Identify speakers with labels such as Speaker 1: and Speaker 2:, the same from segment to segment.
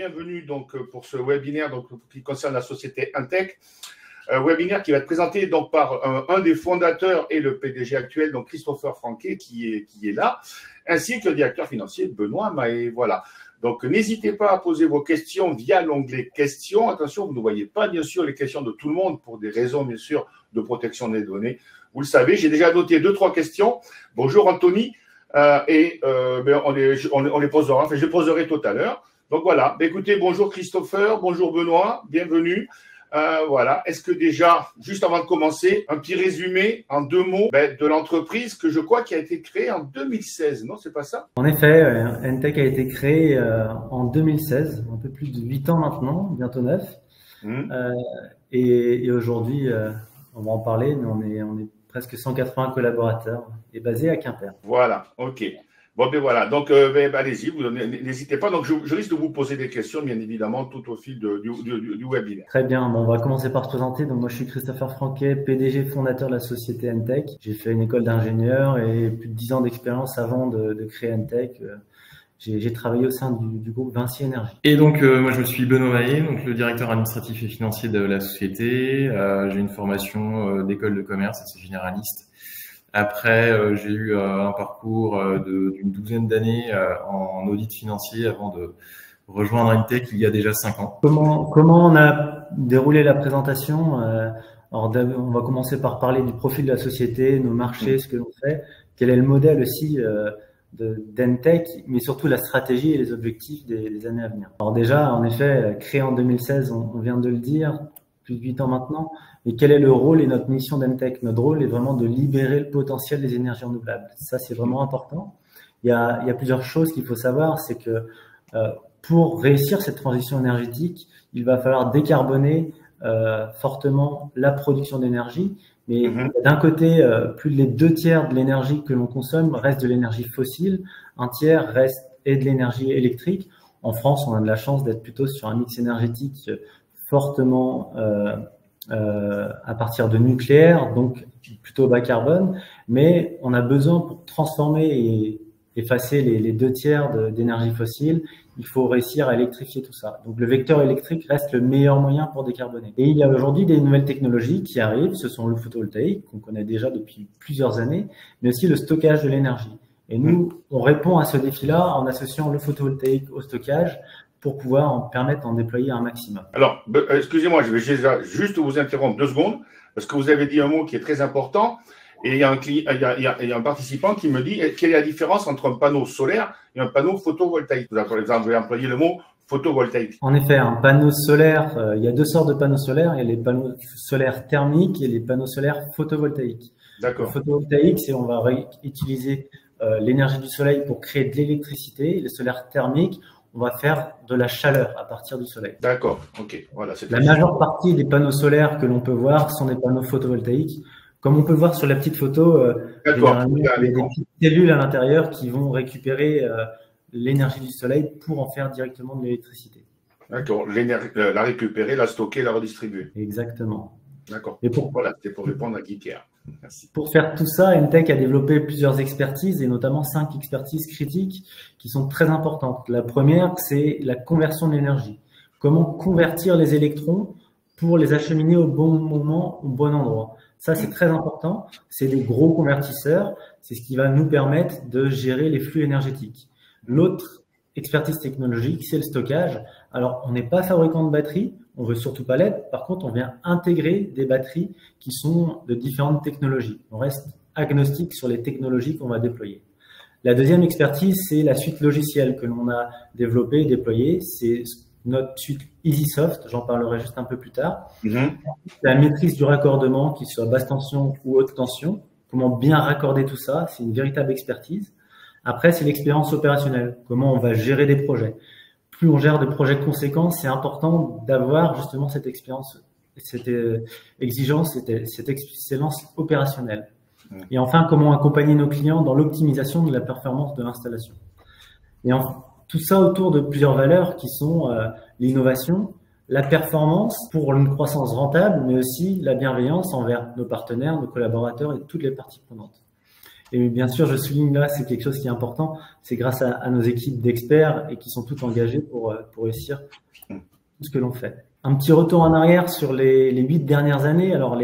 Speaker 1: bienvenue donc pour ce webinaire donc, qui concerne la société Intech. Webinaire qui va être présenté donc par un des fondateurs et le PDG actuel, donc Christopher Franquet, qui est là, ainsi que le directeur financier Benoît Mahé. Voilà. Donc, n'hésitez pas à poser vos questions via l'onglet questions. Attention, vous ne voyez pas, bien sûr, les questions de tout le monde pour des raisons, bien sûr, de protection des données. Vous le savez, j'ai déjà noté 2-3 questions. Bonjour, Anthony. On les posera, enfin, je les poserai tout à l'heure. Donc, voilà. Écoutez, bonjour Christopher, bonjour Benoît, bienvenue. Voilà. Est-ce que déjà, juste avant de commencer, un petit résumé en 2 mots de l'entreprise que je crois qui a été créée en 2016, non, c'est pas ça?
Speaker 2: En effet, Intech a été créé en 2016, un peu plus de 8 ans maintenant, bientôt 9. Et aujourd'hui, on va en parler, mais on est presque 180 collaborateurs et basé à Quimper.
Speaker 1: Voilà, ok. Bon, ben voilà, donc allez-y, n'hésitez pas. Donc, je risque de vous poser des questions, bien évidemment, tout au fil du webinaire.
Speaker 2: Très bien, bon, on va commencer par se présenter. Donc, moi, je suis Christopher Franquet, PDG fondateur de la société Intech. J'ai fait une école d'ingénieur et plus de 10 ans d'expérience avant de créer Intech. J'ai travaillé au sein du groupe Vinci Énergie.
Speaker 3: Et donc, moi, je suis Benoît Mahé, donc le directeur administratif et financier de la société. J'ai une formation d'école de commerce, assez généraliste. Après, j'ai eu un parcours d'une douzaine d'années en audit financier avant de rejoindre Intech il y a déjà 5 ans.
Speaker 2: Comment on a déroulé la présentation? Alors, on va commencer par parler du profil de la société, nos marchés, ce que l'on fait, quel est le modèle aussi d'Intech, mais surtout la stratégie et les objectifs des années à venir. Alors déjà, en effet, créé en 2016, on vient de le dire, plus de 8 ans maintenant. Et quel est le rôle et notre mission d'Intech? Notre rôle est vraiment de libérer le potentiel des énergies renouvelables. Ça, c'est vraiment important. Il y a plusieurs choses qu'il faut savoir, c'est que pour réussir cette transition énergétique, il va falloir décarboner fortement la production d'énergie. Mais d'un côté, plus les 2 tiers de l'énergie que l'on consomme reste de l'énergie fossile, 1 tiers est de l'énergie électrique. En France, on a de la chance d'être plutôt sur un mix énergétique fortement à partir de nucléaire, donc plutôt bas carbone, mais on a besoin pour transformer et effacer les 2 tiers d'énergie fossile, il faut réussir à électrifier tout ça. Donc le vecteur électrique reste le meilleur moyen pour décarboner. Et il y a aujourd'hui des nouvelles technologies qui arrivent, ce sont le photovoltaïque, qu'on connaît déjà depuis plusieurs années, mais aussi le stockage de l'énergie. Et nous, on répond à ce défi-là en associant le photovoltaïque au stockage, pour pouvoir en permettre d'en déployer un maximum.
Speaker 1: Alors, excusez-moi, je vais juste vous interrompre 2 secondes, parce que vous avez dit un mot qui est très important, et il y a un participant qui me dit quelle est la différence entre un panneau solaire et un panneau photovoltaïque. Vous avez employé le mot photovoltaïque.
Speaker 2: En effet, un panneau solaire, il y a 2 sortes de panneaux solaires, il y a les panneaux solaires thermiques et les panneaux solaires photovoltaïques.
Speaker 1: D'accord.
Speaker 2: Le photovoltaïque, c'est on va utiliser l'énergie du soleil pour créer de l'électricité, et le solaire thermique, on va faire de la chaleur à partir du soleil.
Speaker 1: D'accord, ok. Voilà,
Speaker 2: la majeure partie des panneaux solaires que l'on peut voir sont des panneaux photovoltaïques. Comme on peut voir sur la petite photo, il y a des petites cellules à l'intérieur qui vont récupérer l'énergie du soleil pour en faire directement de l'électricité.
Speaker 1: D'accord, la récupérer, la stocker, la redistribuer.
Speaker 2: Exactement.
Speaker 1: D'accord. Voilà, c'était pour répondre à Guy. Merci.
Speaker 2: Pour faire tout ça, Intech a développé plusieurs expertises et notamment 5 expertises critiques qui sont très importantes. La première, c'est la conversion de l'énergie. Comment convertir les électrons pour les acheminer au bon moment, au bon endroit. Ça, c'est très important. C'est des gros convertisseurs. C'est ce qui va nous permettre de gérer les flux énergétiques. L'autre expertise technologique, c'est le stockage. Alors, on n'est pas fabricant de batteries. On veut surtout pas l'être. Par contre, on vient intégrer des batteries qui sont de différentes technologies. On reste agnostique sur les technologies qu'on va déployer. La deuxième expertise, c'est la suite logicielle que l'on a développée et déployée. C'est notre suite EasySoft. J'en parlerai juste un peu plus tard. La maîtrise du raccordement, qu'il soit basse tension ou haute tension. Comment bien raccorder tout ça, c'est une véritable expertise. Après, c'est l'expérience opérationnelle. Comment on va gérer des projets. Plus on gère des projets conséquents, c'est important d'avoir justement cette expérience, cette exigence, cette excellence opérationnelle. Et enfin, comment accompagner nos clients dans l'optimisation de la performance de l'installation. Et tout ça autour de plusieurs valeurs qui sont l'innovation, la performance pour une croissance rentable, mais aussi la bienveillance envers nos partenaires, nos collaborateurs et toutes les parties prenantes. Et bien sûr, je souligne là, c'est quelque chose qui est important, c'est grâce à nos équipes d'experts et qui sont toutes engagées pour réussir tout ce que l'on fait. Un petit retour en arrière sur les 8 dernières années. Alors,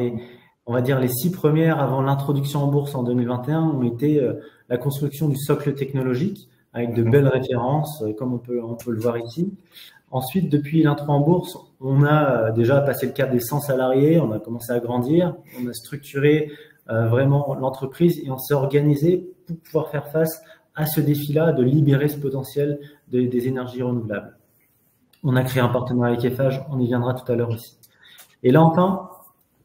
Speaker 2: on va dire les 6 premières avant l'introduction en bourse en 2021 ont été la construction du socle technologique avec de belles références, comme on peut le voir ici. Ensuite, depuis l'intro en bourse, on a déjà passé le cap des 100 salariés, on a commencé à grandir, on a structuré vraiment l'entreprise et on s'est organisé pour pouvoir faire face à ce défi-là de libérer ce potentiel des énergies renouvelables. On a créé un partenariat avec Eiffage, on y viendra tout à l'heure aussi. Et là enfin,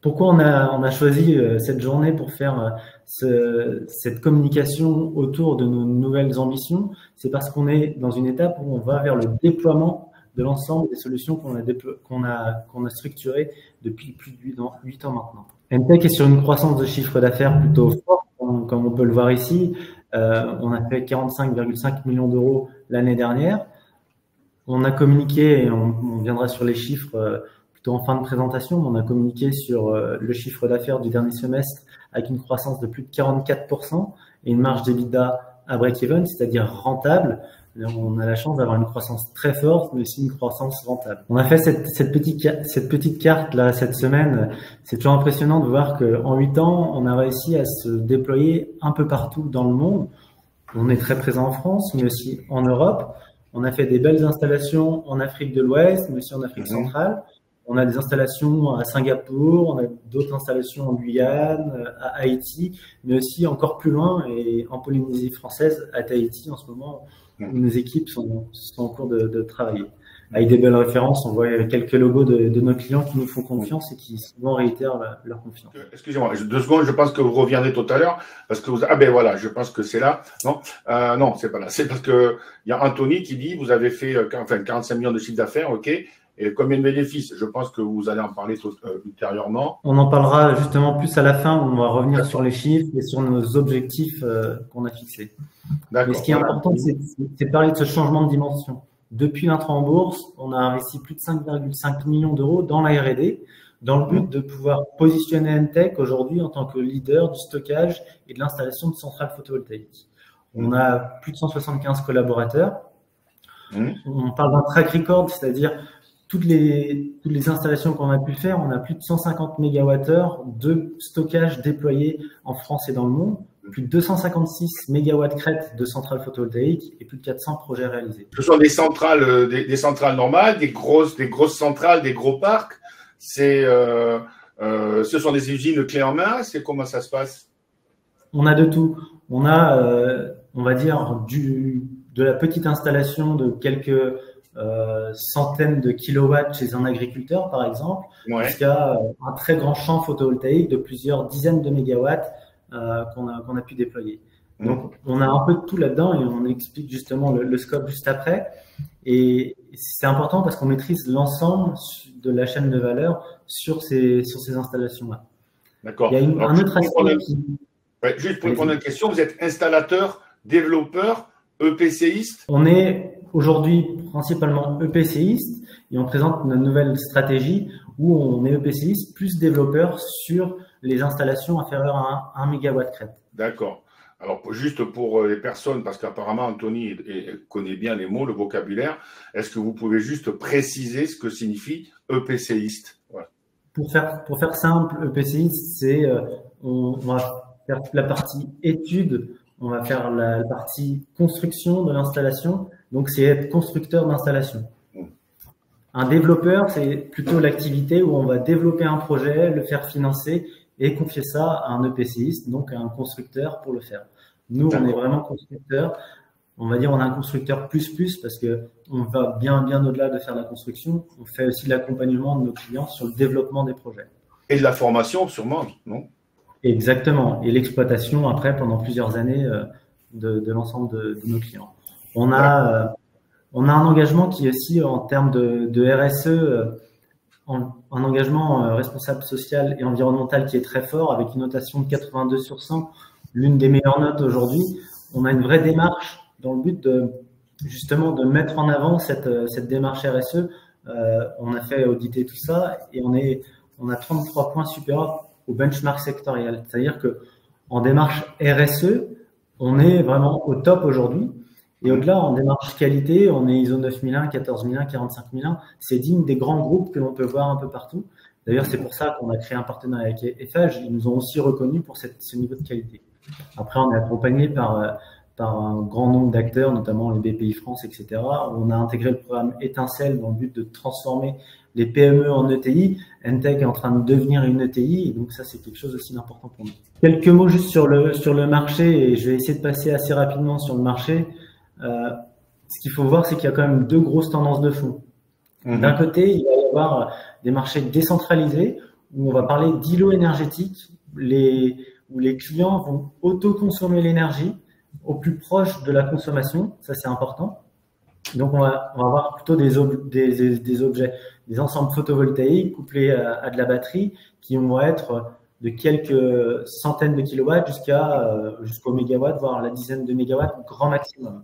Speaker 2: pourquoi on a choisi cette journée pour faire cette communication autour de nos nouvelles ambitions? C'est parce qu'on est dans une étape où on va vers le déploiement de l'ensemble des solutions qu'on a structurées depuis plus de 8 ans maintenant. Entech est sur une croissance de chiffre d'affaires plutôt forte, comme on peut le voir ici. On a fait 45,5 millions d'euros l'année dernière. On a communiqué, et on viendra sur les chiffres plutôt en fin de présentation, mais on a communiqué sur le chiffre d'affaires du dernier semestre avec une croissance de plus de 44% et une marge d'EBITDA à break-even, c'est-à-dire rentable. On a la chance d'avoir une croissance très forte, mais aussi une croissance rentable. On a fait cette petite carte là cette semaine. C'est toujours impressionnant de voir qu'en 8 ans, on a réussi à se déployer un peu partout dans le monde. On est très présent en France, mais aussi en Europe. On a fait des belles installations en Afrique de l'Ouest, mais aussi en Afrique centrale. On a des installations à Singapour, on a d'autres installations en Guyane, à Haïti, mais aussi encore plus loin et en Polynésie française, à Tahiti en ce moment, où nos équipes sont en cours de travailler. Avec des belles références, on voit quelques logos de nos clients qui nous font confiance et qui souvent réitèrent leur confiance.
Speaker 1: Excusez-moi, 2 secondes, je pense que vous reviendrez tout à l'heure, parce que ah ben voilà, je pense que c'est là. Non, non, c'est pas là. C'est parce que il y a Anthony qui dit, vous avez fait 45 millions de chiffre d'affaires, ok. Et combien de bénéfices? Je pense que vous allez en parler ultérieurement.
Speaker 2: On en parlera justement plus à la fin, où on va revenir sur les chiffres et sur nos objectifs qu'on a fixés. Mais ce qui est important, c'est de parler de ce changement de dimension. Depuis l'entrée en bourse, on a investi plus de 5,5 millions d'euros dans la R&D, dans le but de pouvoir positionner Entech aujourd'hui en tant que leader du stockage et de l'installation de centrales photovoltaïques. On a plus de 175 collaborateurs. On parle d'un track record, c'est-à-dire toutes les installations qu'on a pu faire, on a plus de 150 MWh de stockage déployés en France et dans le monde, plus de 256 MW crête de centrales photovoltaïques et plus de 400 projets réalisés.
Speaker 1: Ce sont des centrales, des centrales normales, des grosses centrales, des gros parcs. Ce sont des usines clés en main. C'est comment ça se passe?
Speaker 2: On a de tout. On a, on va dire, de la petite installation de quelques centaines de kilowatts chez un agriculteur, par exemple, jusqu'à un très grand champ photovoltaïque de plusieurs dizaines de mégawatts qu'on a pu déployer. Donc, on a un peu de tout là-dedans et on explique justement le scope juste après. Et c'est important parce qu'on maîtrise l'ensemble de la chaîne de valeur sur ces installations-là.
Speaker 1: D'accord.
Speaker 2: Il y a un autre aspect
Speaker 1: juste pour répondre à une question, vous êtes installateur, développeur, EPCiste?
Speaker 2: On est aujourd'hui principalement EPCiste et on présente notre nouvelle stratégie où on est EPCiste plus développeur sur les installations inférieures à 1 MW crête.
Speaker 1: D'accord. Alors, juste pour les personnes, parce qu'apparemment Anthony connaît bien les mots, le vocabulaire, est-ce que vous pouvez juste préciser ce que signifie EPCiste? Voilà.
Speaker 2: Pour faire simple, EPCiste, c'est on va faire la partie étude, on va faire la partie construction de l'installation, donc c'est être constructeur d'installation. Un développeur, c'est plutôt l'activité où on va développer un projet, le faire financer et confier ça à un EPCiste, donc à un constructeur pour le faire. Nous, on est vraiment constructeur. On va dire on a un constructeur plus parce que on va bien au-delà de faire la construction. On fait aussi de l'accompagnement de nos clients sur le développement des projets.
Speaker 1: Et de la formation, sûrement, non?
Speaker 2: Exactement. Et l'exploitation après pendant plusieurs années de l'ensemble de nos clients. On a un engagement qui est aussi en termes de RSE, un engagement responsable social et environnemental qui est très fort avec une notation de 82 sur 100, l'une des meilleures notes aujourd'hui. On a une vraie démarche dans le but justement de mettre en avant cette démarche RSE. On a fait auditer tout ça et on a 33 points supérieurs au benchmark sectoriel. C'est-à-dire que en démarche RSE, on est vraiment au top aujourd'hui. Et au-delà, en démarche qualité, on est ISO 9001, 14001, 45001. C'est digne des grands groupes que l'on peut voir un peu partout. D'ailleurs, c'est pour ça qu'on a créé un partenariat avec Eiffage. Ils nous ont aussi reconnus pour ce niveau de qualité. Après, on est accompagné par un grand nombre d'acteurs, notamment les BPI France, etc. On a intégré le programme Étincelle dans le but de transformer les PME en ETI. Entech est en train de devenir une ETI, et donc ça, c'est quelque chose aussi d'important pour nous. Quelques mots juste sur le marché, et je vais essayer de passer assez rapidement sur le marché. Ce qu'il faut voir, c'est qu'il y a quand même deux grosses tendances de fond. D'un côté, il va y avoir des marchés décentralisés, où on va parler d'îlots énergétiques, où les clients vont auto-consommer l'énergie au plus proche de la consommation. Ça, c'est important. Donc, on va avoir plutôt des objets, des ensembles photovoltaïques couplés à de la batterie qui vont être de quelques centaines de kilowatts jusqu'au mégawatt, voire la dizaine de mégawatts, grand maximum.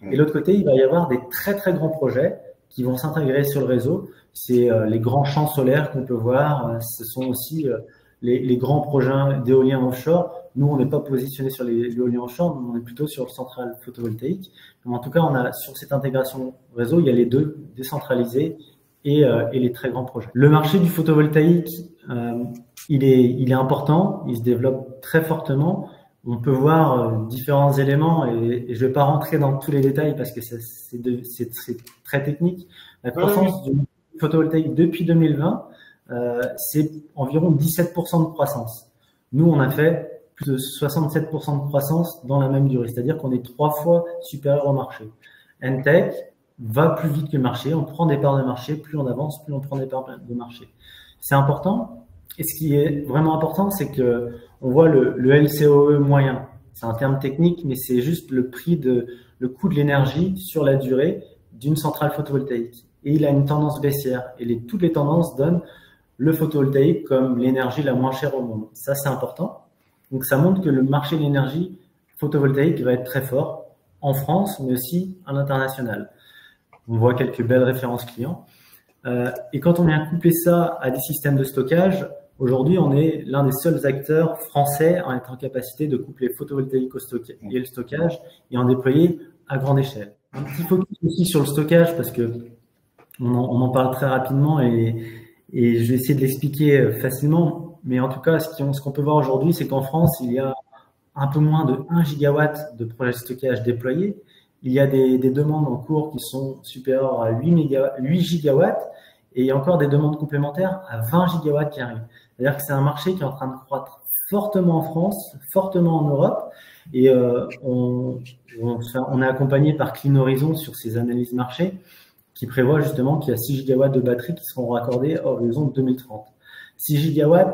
Speaker 2: Et de l'autre côté, il va y avoir des très, très grands projets qui vont s'intégrer sur le réseau. C'est les grands champs solaires qu'on peut voir. Ce sont aussi les grands projets d'éolien offshore. Nous, on n'est pas positionné sur l'éolien offshore, on est plutôt sur le central photovoltaïque. Mais en tout cas, sur cette intégration réseau, il y a les deux, décentralisés et les très grands projets. Le marché du photovoltaïque, il est important, il se développe très fortement. On peut voir différents éléments et je vais pas rentrer dans tous les détails parce que c'est très technique. La croissance du photovoltaïque depuis 2020, c'est environ 17% de croissance. Nous, on a fait plus de 67% de croissance dans la même durée, c'est-à-dire qu'on est 3 fois supérieur au marché. Entech va plus vite que le marché, on prend des parts de marché, plus on avance, plus on prend des parts de marché. C'est important. Et ce qui est vraiment important, c'est que on voit le LCOE moyen. C'est un terme technique, mais c'est juste le coût de l'énergie sur la durée d'une centrale photovoltaïque. Et il a une tendance baissière. Et toutes les tendances donnent le photovoltaïque comme l'énergie la moins chère au monde. Ça, c'est important. Donc, ça montre que le marché de l'énergie photovoltaïque va être très fort en France, mais aussi à l'international. On voit quelques belles références clients. Et quand on vient coupler ça à des systèmes de stockage, aujourd'hui, on est l'un des seuls acteurs français à être en capacité de coupler photovoltaïque et le stockage et en déployer à grande échelle. Un petit focus aussi sur le stockage parce que on en parle très rapidement et je vais essayer de l'expliquer facilement. Mais en tout cas, ce qu'on peut voir aujourd'hui, c'est qu'en France, il y a un peu moins de 1 gigawatt de projets de stockage déployés. Il y a des demandes en cours qui sont supérieures à 8 gigawatts et il y a encore des demandes complémentaires à 20 gigawatts qui arrivent. C'est-à-dire que c'est un marché qui est en train de croître fortement en France, fortement en Europe et on est accompagné par Clean Horizon sur ces analyses marché qui prévoit justement qu'il y a 6 gigawatts de batteries qui seront raccordées à horizon 2030. 6 gigawatts,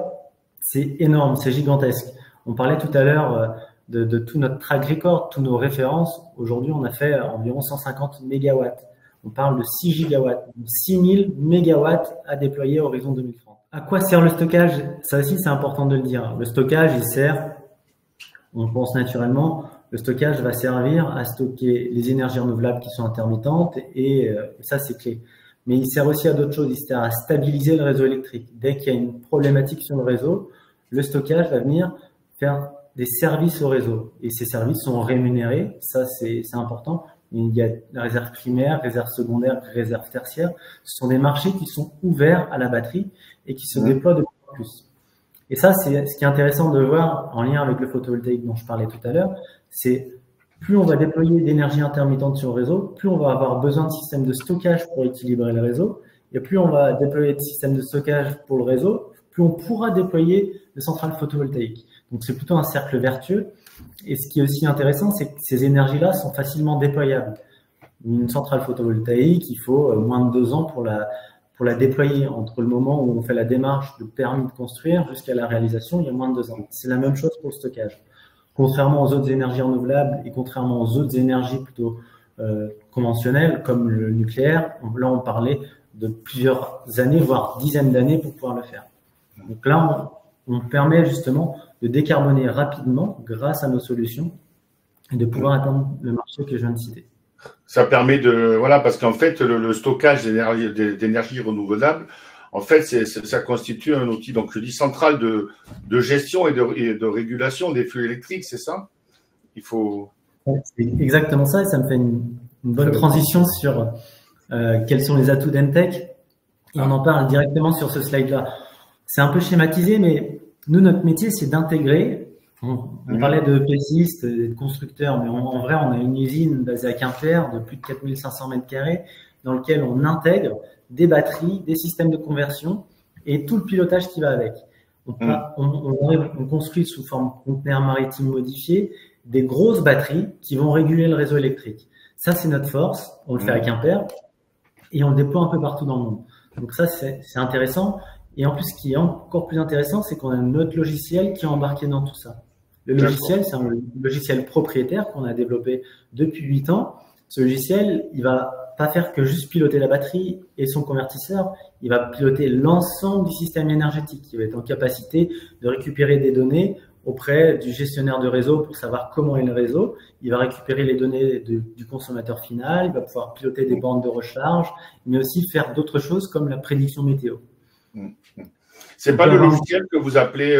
Speaker 2: c'est énorme, c'est gigantesque. On parlait tout à l'heure de tout notre track record, tous nos références. Aujourd'hui, on a fait environ 150 mégawatts. On parle de 6 gigawatts, 6000 mégawatts à déployer à horizon 2030. À quoi sert le stockage? Ça aussi, c'est important de le dire. Le stockage, il sert, on pense naturellement, le stockage va servir à stocker les énergies renouvelables qui sont intermittentes et ça, c'est clé. Mais il sert aussi à d'autres choses, il sert à stabiliser le réseau électrique. Dès qu'il y a une problématique sur le réseau, le stockage va venir faire des services au réseau. Et ces services sont rémunérés, ça c'est important. Il y a la réserve primaire, réserve secondaire, réserve tertiaire. Ce sont des marchés qui sont ouverts à la batterie et qui se déploient de plus en plus. Et ça, c'est ce qui est intéressant de voir en lien avec le photovoltaïque dont je parlais tout à l'heure, c'est plus on va déployer d'énergie intermittente sur le réseau, plus on va avoir besoin de systèmes de stockage pour équilibrer le réseau, et plus on va déployer de systèmes de stockage pour le réseau, plus on pourra déployer de centrales photovoltaïques. Donc c'est plutôt un cercle vertueux. Et ce qui est aussi intéressant, c'est que ces énergies-là sont facilement déployables. Une centrale photovoltaïque, il faut moins de 2 ans pour la déployer. Entre le moment où on fait la démarche de permis de construire jusqu'à la réalisation, il y a moins de 2 ans. C'est la même chose pour le stockage. Contrairement aux autres énergies renouvelables et contrairement aux autres énergies plutôt conventionnelles comme le nucléaire, là on parlait de plusieurs années, voire dizaines d'années pour pouvoir le faire. Donc là, on permet justement de décarboner rapidement grâce à nos solutions et de pouvoir atteindre le marché que je viens de citer.
Speaker 1: Ça permet voilà, parce qu'en fait, le stockage d'énergie renouvelable, en fait, ça constitue un outil, donc je dis central de gestion et de régulation des flux électriques, c'est ça? Il faut…
Speaker 2: C'est exactement ça, et ça me fait une bonne transition sur quels sont les atouts d'Entech. Et on en parle directement sur ce slide-là. C'est un peu schématisé, mais nous, notre métier, c'est d'intégrer. On parlait de PCistes, de constructeurs, mais en vrai, on a une usine basée à Quimper de plus de 4500 m² dans lequel on intègre des batteries, des systèmes de conversion et tout le pilotage qui va avec. On construit sous forme conteneur maritime modifié des grosses batteries qui vont réguler le réseau électrique. Ça, c'est notre force. On le fait à Quimper et on le déploie un peu partout dans le monde. Donc ça, c'est intéressant. Et en plus, ce qui est encore plus intéressant, c'est qu'on a notre logiciel qui est embarqué dans tout ça. Le logiciel, c'est un logiciel propriétaire qu'on a développé depuis 8 ans. Ce logiciel, il va pas faire que juste piloter la batterie et son convertisseur. Il va piloter l'ensemble du système énergétique. Il va être en capacité de récupérer des données auprès du gestionnaire de réseau pour savoir comment est le réseau. Il va récupérer les données du consommateur final. Il va pouvoir piloter des bandes de recharge, mais aussi faire d'autres choses comme la prédiction météo.
Speaker 1: C'est pas le logiciel que vous appelez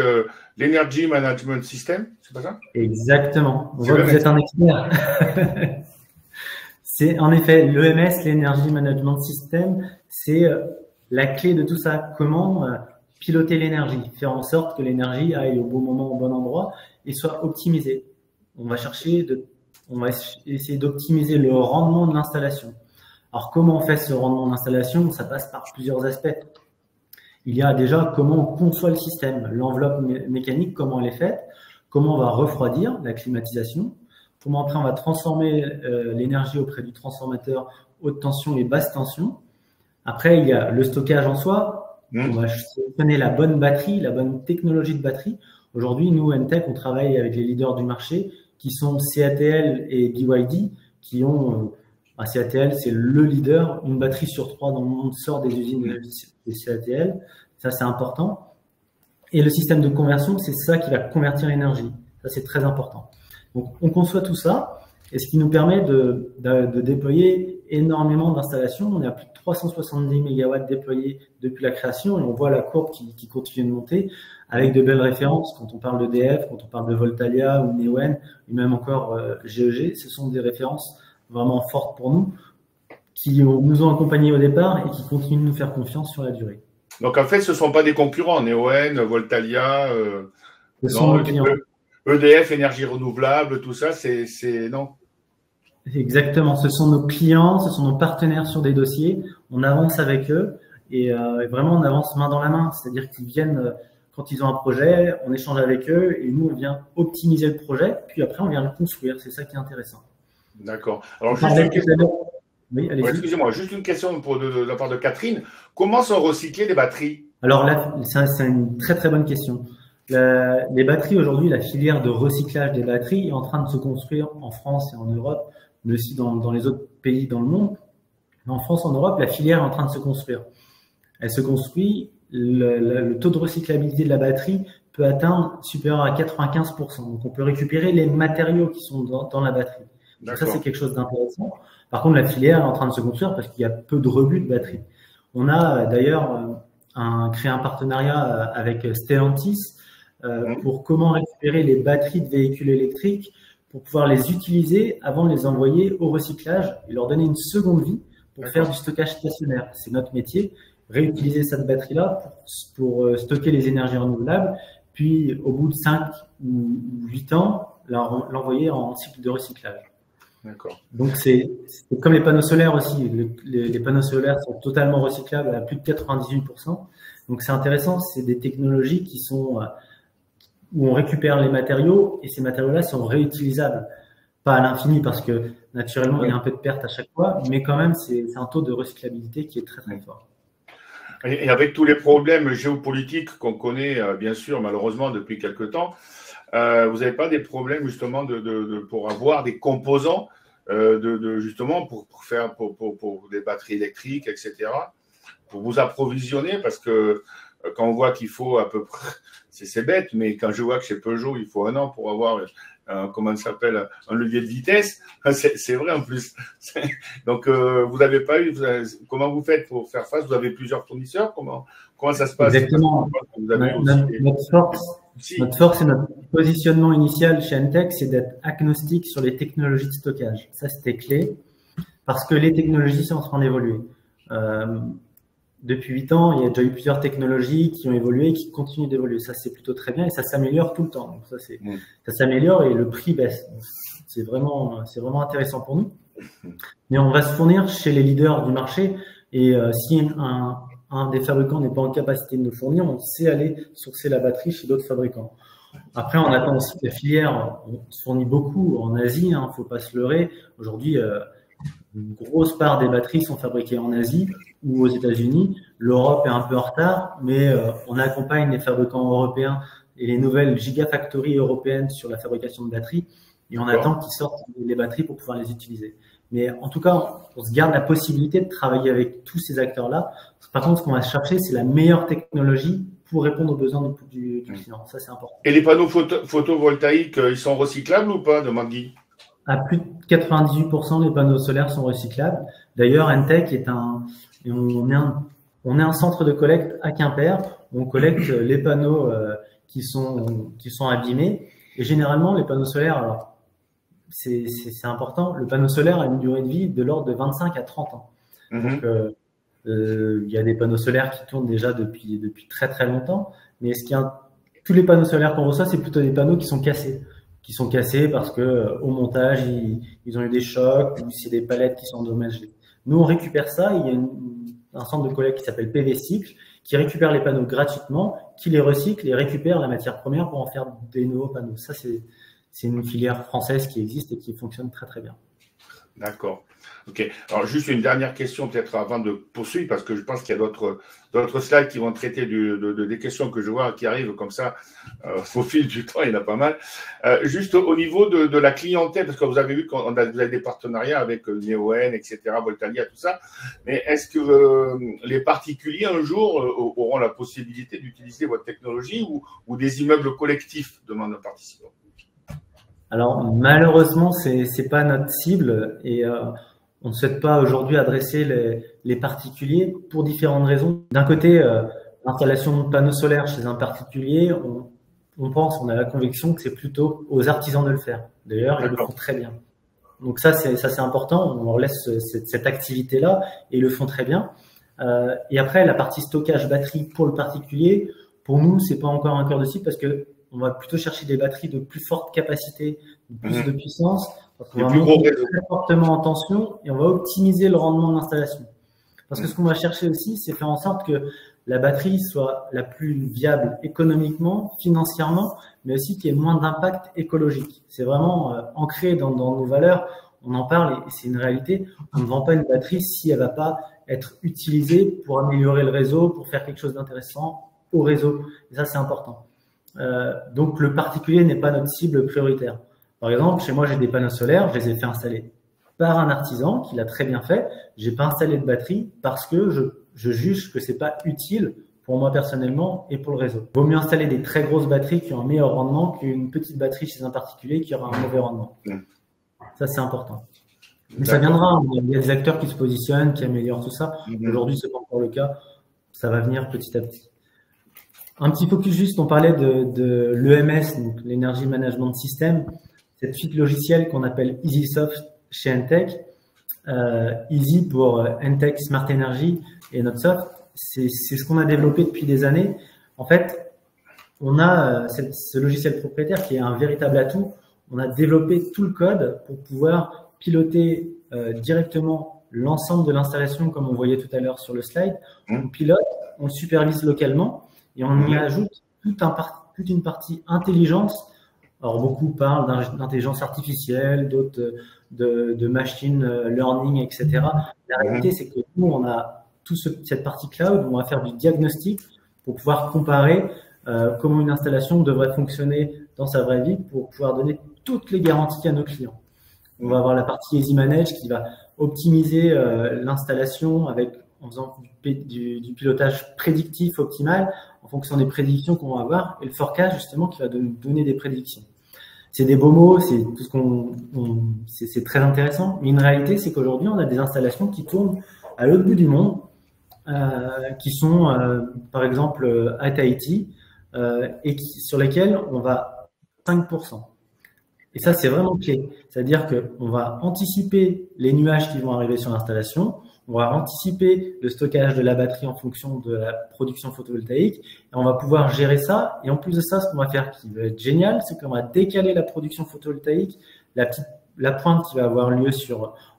Speaker 1: l'Energy Management System, c'est pas ça? Exactement.
Speaker 2: On voit que vous êtes un expert. C'est en effet l'EMS, l'Energy Management System, c'est la clé de tout ça. Comment piloter l'énergie, faire en sorte que l'énergie aille au bon moment, au bon endroit et soit optimisée. On va essayer d'optimiser le rendement de l'installation. Alors, comment on fait ce rendement d'installation? Ça passe par plusieurs aspects. Il y a déjà comment on conçoit le système, l'enveloppe mécanique, comment elle est faite, comment on va refroidir la climatisation, comment après on va transformer l'énergie auprès du transformateur haute tension et basse tension. Après, il y a le stockage en soi. On va sélectionner la bonne batterie, la bonne technologie de batterie. Aujourd'hui, nous, Entech, on travaille avec les leaders du marché qui sont CATL et BYD qui ont… CATL, c'est le leader. Une batterie sur 3 dans le monde sort des usines de CATL. Ça, c'est important. Et le système de conversion, c'est ça qui va convertir l'énergie. Ça, c'est très important. Donc, on conçoit tout ça, et ce qui nous permet de déployer énormément d'installations. On est à plus de 370 MW déployés depuis la création, et on voit la courbe qui continue de monter avec de belles références. Quand on parle d'EDF, quand on parle de Voltalia ou Neoen, et même encore GEG, ce sont des références vraiment fortes pour nous, qui nous ont accompagnés au départ et qui continuent de nous faire confiance sur la durée.
Speaker 1: Donc, en fait, ce ne sont pas des concurrents, Neoen, Voltalia, EDF, énergie renouvelable, tout ça, c'est non.
Speaker 2: Exactement, ce sont nos clients, ce sont nos partenaires sur des dossiers. On avance avec eux et vraiment on avance main dans la main. C'est-à-dire qu'ils viennent quand ils ont un projet, on échange avec eux et nous on vient optimiser le projet, puis après on vient le construire. C'est ça qui est intéressant.
Speaker 1: D'accord. Alors juste une question. Oui, excusez-moi, juste une question de la part de Catherine. Comment sont recyclées les batteries?
Speaker 2: Alors là, c'est une très très bonne question. Les batteries aujourd'hui, la filière de recyclage des batteries est en train de se construire en France et en Europe, mais aussi dans les autres pays dans le monde. Mais en France, en Europe, la filière est en train de se construire. Elle se construit, le taux de recyclabilité de la batterie peut atteindre supérieur à 95%. Donc, on peut récupérer les matériaux qui sont dans la batterie. Donc, ça, c'est quelque chose d'intéressant. Par contre, la filière est en train de se construire parce qu'il y a peu de rebut de batterie. On a d'ailleurs créé un partenariat avec Stellantis pour comment récupérer les batteries de véhicules électriques pour pouvoir les utiliser avant de les envoyer au recyclage et leur donner une seconde vie pour faire du stockage stationnaire. C'est notre métier, réutiliser cette batterie-là pour stocker les énergies renouvelables, puis au bout de 5 ou 8 ans, l'envoyer en cycle de recyclage.
Speaker 1: D'accord.
Speaker 2: Donc, c'est comme les panneaux solaires aussi. Les panneaux solaires sont totalement recyclables à plus de 98%. Donc, c'est intéressant. C'est des technologies qui sont où on récupère les matériaux et ces matériaux-là sont réutilisables. Pas à l'infini parce que naturellement, il y a un peu de perte à chaque fois, mais quand même, c'est un taux de recyclabilité qui est très, très fort.
Speaker 1: Et avec tous les problèmes géopolitiques qu'on connaît, bien sûr, malheureusement, depuis quelque temps, vous n'avez pas des problèmes justement pour avoir des composants justement pour faire pour des batteries électriques, etc., pour vous approvisionner, parce que quand on voit qu'il faut à peu près, c'est bête, mais quand je vois que chez Peugeot, il faut 1 an pour avoir, comment ça s'appelle, un levier de vitesse, c'est vrai en plus. Donc, vous n'avez pas eu, comment vous faites pour faire face? Vous avez plusieurs fournisseurs? Comment ça se passe?
Speaker 2: Exactement. Notre force positionnement initial chez Entech, c'est d'être agnostique sur les technologies de stockage. Ça, c'était clé parce que les technologies sont en train d'évoluer. Depuis 8 ans, il y a déjà eu plusieurs technologies qui ont évolué et qui continuent d'évoluer. Ça, c'est plutôt très bien et ça s'améliore tout le temps. Donc ça s'améliore et le prix baisse. C'est vraiment intéressant pour nous. Mais on va se fournir chez les leaders du marché et si un des fabricants n'est pas en capacité de nous fournir, on sait aller sourcer la batterie chez d'autres fabricants. Après, on attend aussi que la filière, on se fournit beaucoup en Asie, hein, faut pas se leurrer. Aujourd'hui, une grosse part des batteries sont fabriquées en Asie ou aux États-Unis. L'Europe est un peu en retard, mais on accompagne les fabricants européens et les nouvelles gigafactories européennes sur la fabrication de batteries et on attend qu'ils sortent les batteries pour pouvoir les utiliser. Mais en tout cas, on se garde la possibilité de travailler avec tous ces acteurs-là. Par contre, ce qu'on va chercher, c'est la meilleure technologie pour répondre aux besoins du client. Ça, c'est important.
Speaker 1: Et les panneaux photovoltaïques, ils sont recyclables ou pas, demande Guy?
Speaker 2: À plus de 98%, les panneaux solaires sont recyclables. D'ailleurs, Entech on est un centre de collecte à Quimper. On collecte les panneaux qui sont abîmés. Et généralement, les panneaux solaires, alors, c'est important. Le panneau solaire a une durée de vie de l'ordre de 25 à 30 ans. Donc, il y a des panneaux solaires qui tournent déjà depuis très très longtemps. Mais tous les panneaux solaires qu'on reçoit, c'est plutôt des panneaux qui sont cassés parce que au montage, ils ont eu des chocs ou c'est des palettes qui sont endommagées. Nous, on récupère ça. Il y a un centre de collecte qui s'appelle PV Cycle qui récupère les panneaux gratuitement, qui les recycle et récupère la matière première pour en faire des nouveaux panneaux. Ça, c'est une filière française qui existe et qui fonctionne très très bien.
Speaker 1: D'accord. Ok. Alors juste une dernière question peut-être avant de poursuivre parce que je pense qu'il y a d'autres slides qui vont traiter des questions que je vois qui arrivent comme ça au fil du temps, il y en a pas mal. Juste au niveau de la clientèle, parce que vous avez vu vous avez des partenariats avec Neoen, etc., Voltalia, tout ça. Mais est-ce que les particuliers un jour auront la possibilité d'utiliser votre technologie ou des immeubles collectifs demandent un participant?
Speaker 2: Alors malheureusement, c'est pas notre cible et on ne souhaite pas aujourd'hui adresser les particuliers pour différentes raisons. D'un côté, l'installation de panneaux solaires chez un particulier, on a la conviction que c'est plutôt aux artisans de le faire. D'ailleurs, ils le font très bien. Donc ça c'est important. On leur laisse cette activité-là et ils le font très bien. Et après, la partie stockage batterie pour le particulier, pour nous, c'est pas encore un cœur de cible parce que on va plutôt chercher des batteries de plus forte capacité, de plus de puissance, parce qu'on va monter très fortement en tension et on va optimiser le rendement de l'installation. Parce que ce qu'on va chercher aussi, c'est faire en sorte que la batterie soit la plus viable économiquement, financièrement, mais aussi qu'il y ait moins d'impact écologique. C'est vraiment ancré dans nos valeurs. On en parle et c'est une réalité. On ne vend pas une batterie si elle va pas être utilisée pour améliorer le réseau, pour faire quelque chose d'intéressant au réseau. Et ça, c'est important. Donc le particulier n'est pas notre cible prioritaire. Par exemple, chez moi, j'ai des panneaux solaires, je les ai fait installer par un artisan qui l'a très bien fait. J'ai pas installé de batterie parce que je juge que c'est pas utile pour moi personnellement et pour le réseau. Il vaut mieux installer des très grosses batteries qui ont un meilleur rendement qu'une petite batterie chez un particulier qui aura un mauvais rendement. Ça, c'est important. Mais ça viendra. Il y a des acteurs qui se positionnent, qui améliorent tout ça. Aujourd'hui, c'est pas encore le cas. Ça va venir petit à petit. Un petit focus juste, on parlait de l'EMS, donc l'Energy Management System, cette suite logicielle qu'on appelle EasySoft chez Entech. Easy pour Entech Smart Energy et notre soft, c'est ce qu'on a développé depuis des années. En fait, on a ce logiciel propriétaire qui est un véritable atout. On a développé tout le code pour pouvoir piloter directement l'ensemble de l'installation, comme on voyait tout à l'heure sur le slide. On pilote, on supervise localement. Et on y ajoute toute une partie intelligence. Alors, beaucoup parlent d'intelligence artificielle, d'autres de machine learning, etc. La réalité, c'est que nous, on a cette partie cloud où on va faire du diagnostic pour pouvoir comparer comment une installation devrait fonctionner dans sa vraie vie pour pouvoir donner toutes les garanties à nos clients. On va avoir la partie Easy Manage qui va optimiser l'installation en faisant du pilotage prédictif optimal en fonction des prédictions qu'on va avoir et le forecast justement qui va nous donner des prédictions. C'est des beaux mots, c'est tout ce c'est très intéressant, mais une réalité c'est qu'aujourd'hui on a des installations qui tournent à l'autre bout du monde, qui sont par exemple à Tahiti et sur lesquelles on va 5%. Et ça, c'est vraiment clé. C'est-à-dire qu'on va anticiper les nuages qui vont arriver sur l'installation, on va anticiper le stockage de la batterie en fonction de la production photovoltaïque, et on va pouvoir gérer ça. Et en plus de ça, ce qu'on va faire qui va être génial, c'est qu'on va décaler la production photovoltaïque, la pointe qui va avoir lieu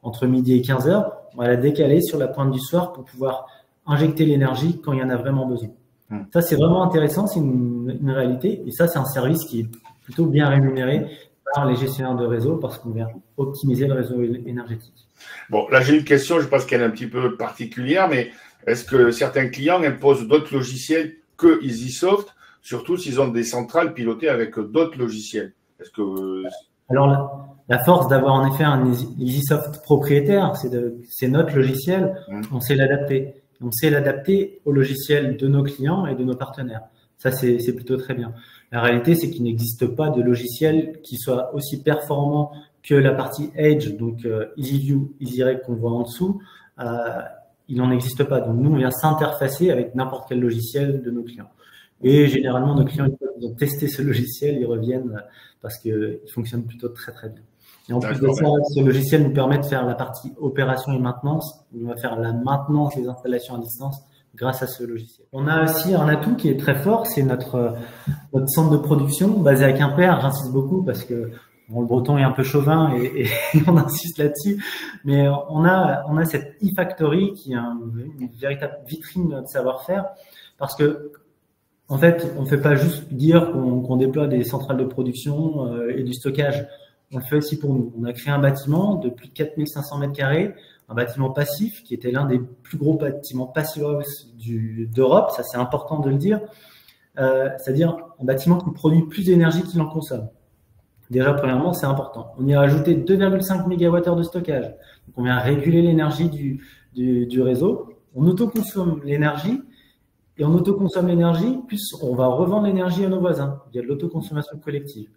Speaker 2: entre midi et 15 heures, on va la décaler sur la pointe du soir pour pouvoir injecter l'énergie quand il y en a vraiment besoin. Ça, c'est vraiment intéressant, c'est une réalité. Et ça, c'est un service qui est plutôt bien rémunéré par les gestionnaires de réseau parce qu'on vient optimiser le réseau énergétique.
Speaker 1: Bon, là, j'ai une question, je pense qu'elle est un petit peu particulière, mais est-ce que certains clients imposent d'autres logiciels que EasySoft, surtout s'ils ont des centrales pilotées avec d'autres logiciels? Est-ce que...
Speaker 2: Alors, la force d'avoir en effet un EasySoft propriétaire, c'est notre logiciel, on sait l'adapter. On sait l'adapter au logiciel de nos clients et de nos partenaires. Ça, c'est plutôt très bien. La réalité, c'est qu'il n'existe pas de logiciel qui soit aussi performant que la partie Edge, donc EasyView, EasyReg qu'on voit en dessous. Il n'en existe pas. Donc, nous, on vient s'interfacer avec n'importe quel logiciel de nos clients. Et généralement, nos clients, ils ont testé ce logiciel, ils reviennent parce qu'il fonctionne plutôt très, très bien. Et en plus de ça, ce logiciel nous permet de faire la partie opération et maintenance. On va faire la maintenance des installations à distance grâce à ce logiciel. On a aussi un atout qui est très fort, c'est notre centre de production basé à Quimper. J'insiste beaucoup parce que le breton est un peu chauvin et on insiste là-dessus. Mais on a cette e-factory qui est une véritable vitrine de notre savoir-faire parce que en fait, on ne fait pas juste dire qu'on déploie des centrales de production et du stockage. On le fait aussi pour nous. On a créé un bâtiment de plus de 4500 mètres carrés, un bâtiment passif qui était l'un des plus gros bâtiments passive house d'Europe. Ça, c'est important de le dire. C'est-à-dire un bâtiment qui produit plus d'énergie qu'il en consomme. Déjà, premièrement, c'est important. On y a ajouté 2,5 MWh de stockage. Donc, on vient réguler l'énergie du réseau. On autoconsomme l'énergie. Et on autoconsomme l'énergie, plus on va revendre l'énergie à nos voisins. Il y a de l'autoconsommation collective.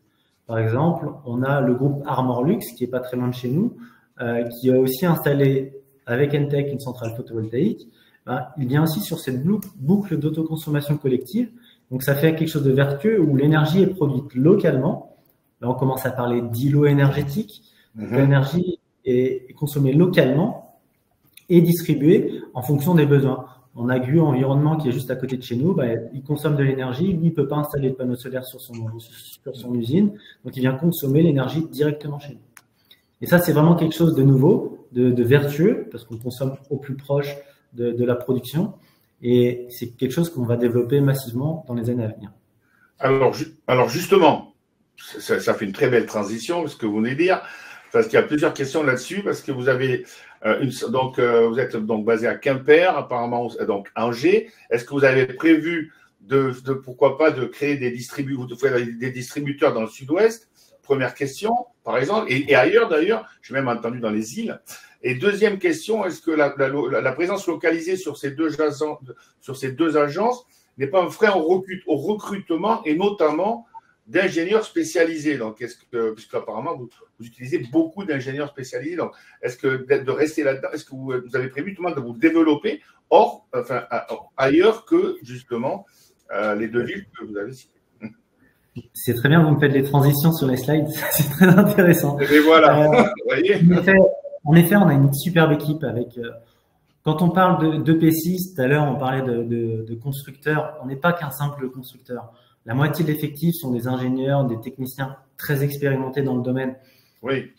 Speaker 2: Par exemple, on a le groupe Armorlux, qui est pas très loin de chez nous, qui a aussi installé avec Entech une centrale photovoltaïque. Il vient aussi sur cette boucle d'autoconsommation collective. Donc, ça fait quelque chose de vertueux où l'énergie est produite localement. Là, on commence à parler d'îlot énergétique. L'énergie est consommée localement et distribuée en fonction des besoins. On a Gu Environnement qui est juste à côté de chez nous, il consomme de l'énergie, lui, il peut pas installer de panneaux solaires sur son usine, donc il vient consommer l'énergie directement chez nous. Et ça, c'est vraiment quelque chose de nouveau, de vertueux, parce qu'on consomme au plus proche de la production, et c'est quelque chose qu'on va développer massivement dans les années à venir.
Speaker 1: Alors justement, ça fait une très belle transition, ce que vous venez de dire, parce qu'il y a plusieurs questions là-dessus, parce que vous avez vous êtes donc basé à Quimper, apparemment donc Angers. Est-ce que vous avez prévu pourquoi pas de créer des distributeurs dans le sud-ouest? Première question, par exemple, et ailleurs d'ailleurs, j'ai même entendu dans les îles. Et deuxième question, est-ce que la présence localisée sur ces deux agences n'est pas un frein au recrutement et notamment d'ingénieurs spécialisés? Donc, puisqu'apparemment, vous utilisez beaucoup d'ingénieurs spécialisés. Donc, est-ce que de rester là-dedans, est-ce que vous avez prévu tout le monde de vous développer ailleurs que, justement, les deux villes que vous avez citées?
Speaker 2: C'est très bien, vous me faites les transitions sur les slides. C'est très intéressant.
Speaker 1: Et voilà, vous voyez.
Speaker 2: En effet, on a une superbe équipe avec… Quand on parle d'EPC6, tout à l'heure, on parlait de constructeurs. On n'est pas qu'un simple constructeur. La moitié de l'effectif sont des ingénieurs, des techniciens très expérimentés dans le domaine.
Speaker 1: Oui.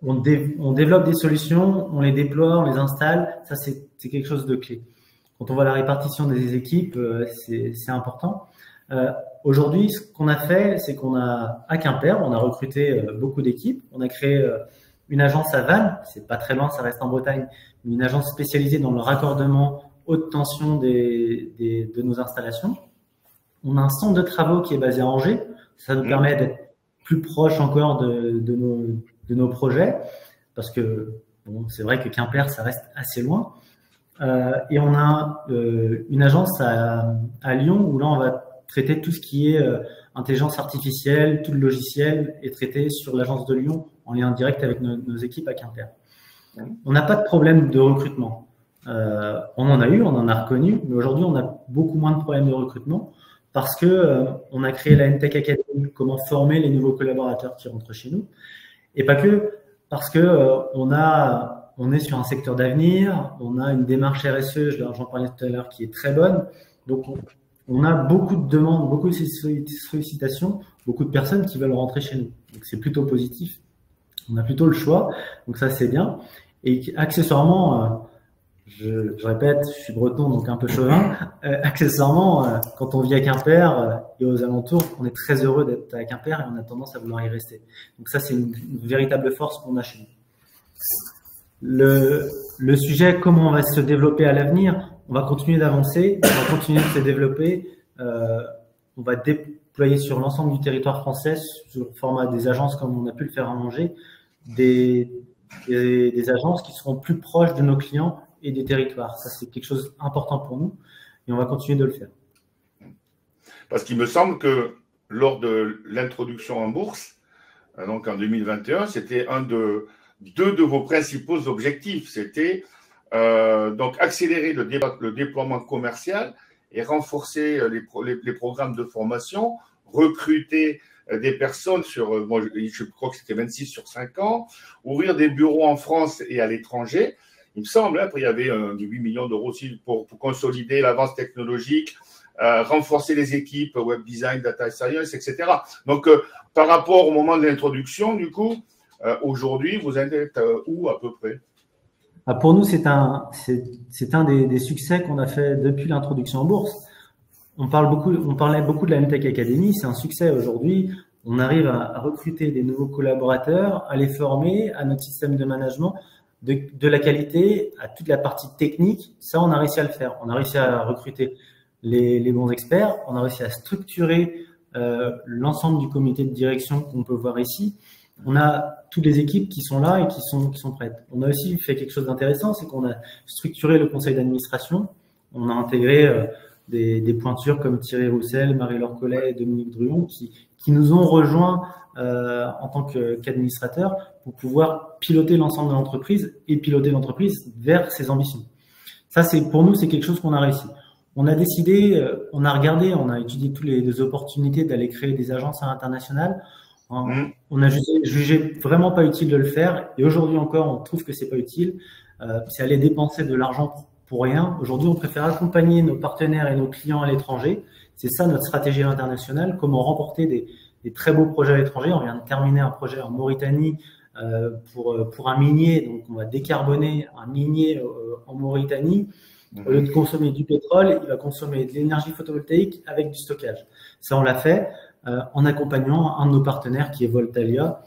Speaker 2: On développe des solutions, on les déploie, on les installe. Ça, c'est quelque chose de clé. Quand on voit la répartition des équipes, c'est important. Aujourd'hui, ce qu'on a fait, c'est qu'on a, à Quimper, on a recruté beaucoup d'équipes. On a créé une agence à Vannes. C'est pas très loin, ça reste en Bretagne. Une agence spécialisée dans le raccordement haute tension de nos installations. On a un centre de travaux qui est basé à Angers. Ça nous permet d'être plus proche encore de nos projets parce que c'est vrai que Quimper, ça reste assez loin. Et on a une agence à Lyon où là, on va traiter tout ce qui est intelligence artificielle, tout le logiciel est traité sur l'agence de Lyon en lien direct avec nos équipes à Quimper. On n'a pas de problème de recrutement. On en a eu, on en a reconnu, mais aujourd'hui, on a beaucoup moins de problèmes de recrutement parce que on a créé la NTech Academy, comment former les nouveaux collaborateurs qui rentrent chez nous, et pas que parce que on est sur un secteur d'avenir, on a une démarche RSE, j'en parlais tout à l'heure, qui est très bonne. Donc, on a beaucoup de demandes, beaucoup de sollicitations, beaucoup de personnes qui veulent rentrer chez nous. Donc, c'est plutôt positif. On a plutôt le choix. Donc, ça, c'est bien. Et accessoirement, je répète, je suis breton, donc un peu chauvin. Accessoirement, quand on vit à Quimper et aux alentours, on est très heureux d'être à Quimper et on a tendance à vouloir y rester. Donc, ça, c'est une véritable force qu'on a chez nous. Le sujet, comment on va se développer à l'avenir, on va continuer d'avancer, on va continuer de se développer, on va déployer sur l'ensemble du territoire français, sous le format des agences comme on a pu le faire à Angers, des agences qui seront plus proches de nos clients et des territoires. Ça, c'est quelque chose d'important pour nous et on va continuer de le faire.
Speaker 1: Parce qu'il me semble que lors de l'introduction en bourse, donc en 2021, c'était deux de vos principaux objectifs. C'était donc accélérer le déploiement commercial et renforcer les programmes de formation, recruter des personnes sur, moi, je crois que c'était 26 sur 5 ans, ouvrir des bureaux en France et à l'étranger. Il me semble, après il y avait 8 millions d'euros aussi pour consolider l'avance technologique, renforcer les équipes web design, data science, etc. Donc, par rapport au moment de l'introduction, du coup, aujourd'hui, vous êtes où à peu près?
Speaker 2: Pour nous, c'est un des succès qu'on a fait depuis l'introduction en bourse. On parlait beaucoup de la NTech Academy, c'est un succès aujourd'hui. On arrive à recruter des nouveaux collaborateurs, à les former à notre système de management, de la qualité à toute la partie technique. Ça, on a réussi à le faire. On a réussi à recruter les bons experts. On a réussi à structurer l'ensemble du comité de direction qu'on peut voir ici. On a toutes les équipes qui sont là et qui sont prêtes. On a aussi fait quelque chose d'intéressant, c'est qu'on a structuré le conseil d'administration. On a intégré des pointures comme Thierry Roussel, Marie-Laure Collet et Dominique Druon qui nous ont rejoints en tant qu'administrateurs pour pouvoir piloter l'ensemble de l'entreprise et piloter l'entreprise vers ses ambitions. Ça, pour nous, c'est quelque chose qu'on a réussi. On a décidé, on a étudié toutes les opportunités d'aller créer des agences à l'international. On a jugé vraiment pas utile de le faire et aujourd'hui encore, on trouve que c'est pas utile. C'est aller dépenser de l'argent pour rien. Aujourd'hui, on préfère accompagner nos partenaires et nos clients à l'étranger. C'est ça notre stratégie internationale, comment remporter des très beaux projets à l'étranger. On vient de terminer un projet en Mauritanie pour un minier. Donc, on va décarboner un minier en Mauritanie. Au lieu de consommer du pétrole, il va consommer de l'énergie photovoltaïque avec du stockage. Ça, on l'a fait en accompagnant un de nos partenaires qui est Voltalia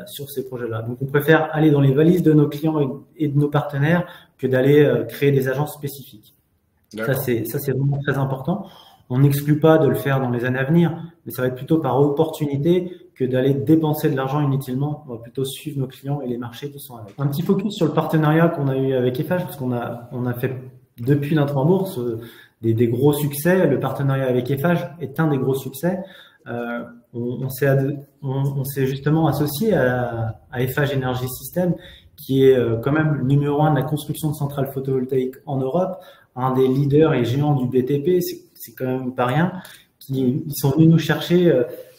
Speaker 2: sur ces projets-là. Donc, on préfère aller dans les valises de nos clients et de nos partenaires que d'aller créer des agences spécifiques. Ça, c'est vraiment très important. On n'exclut pas de le faire dans les années à venir, mais ça va être plutôt par opportunité que d'aller dépenser de l'argent inutilement. On va plutôt suivre nos clients et les marchés qui sont avec. Un petit focus sur le partenariat qu'on a eu avec Eiffage, parce qu'on a fait depuis l'intro en bourse des gros succès. Le partenariat avec Eiffage est un des gros succès. On s'est justement associé à Eiffage Energy System, qui est quand même le numéro 1 de la construction de centrales photovoltaïques en Europe, un des leaders et géants du BTP, c'est quand même pas rien. Ils sont venus nous chercher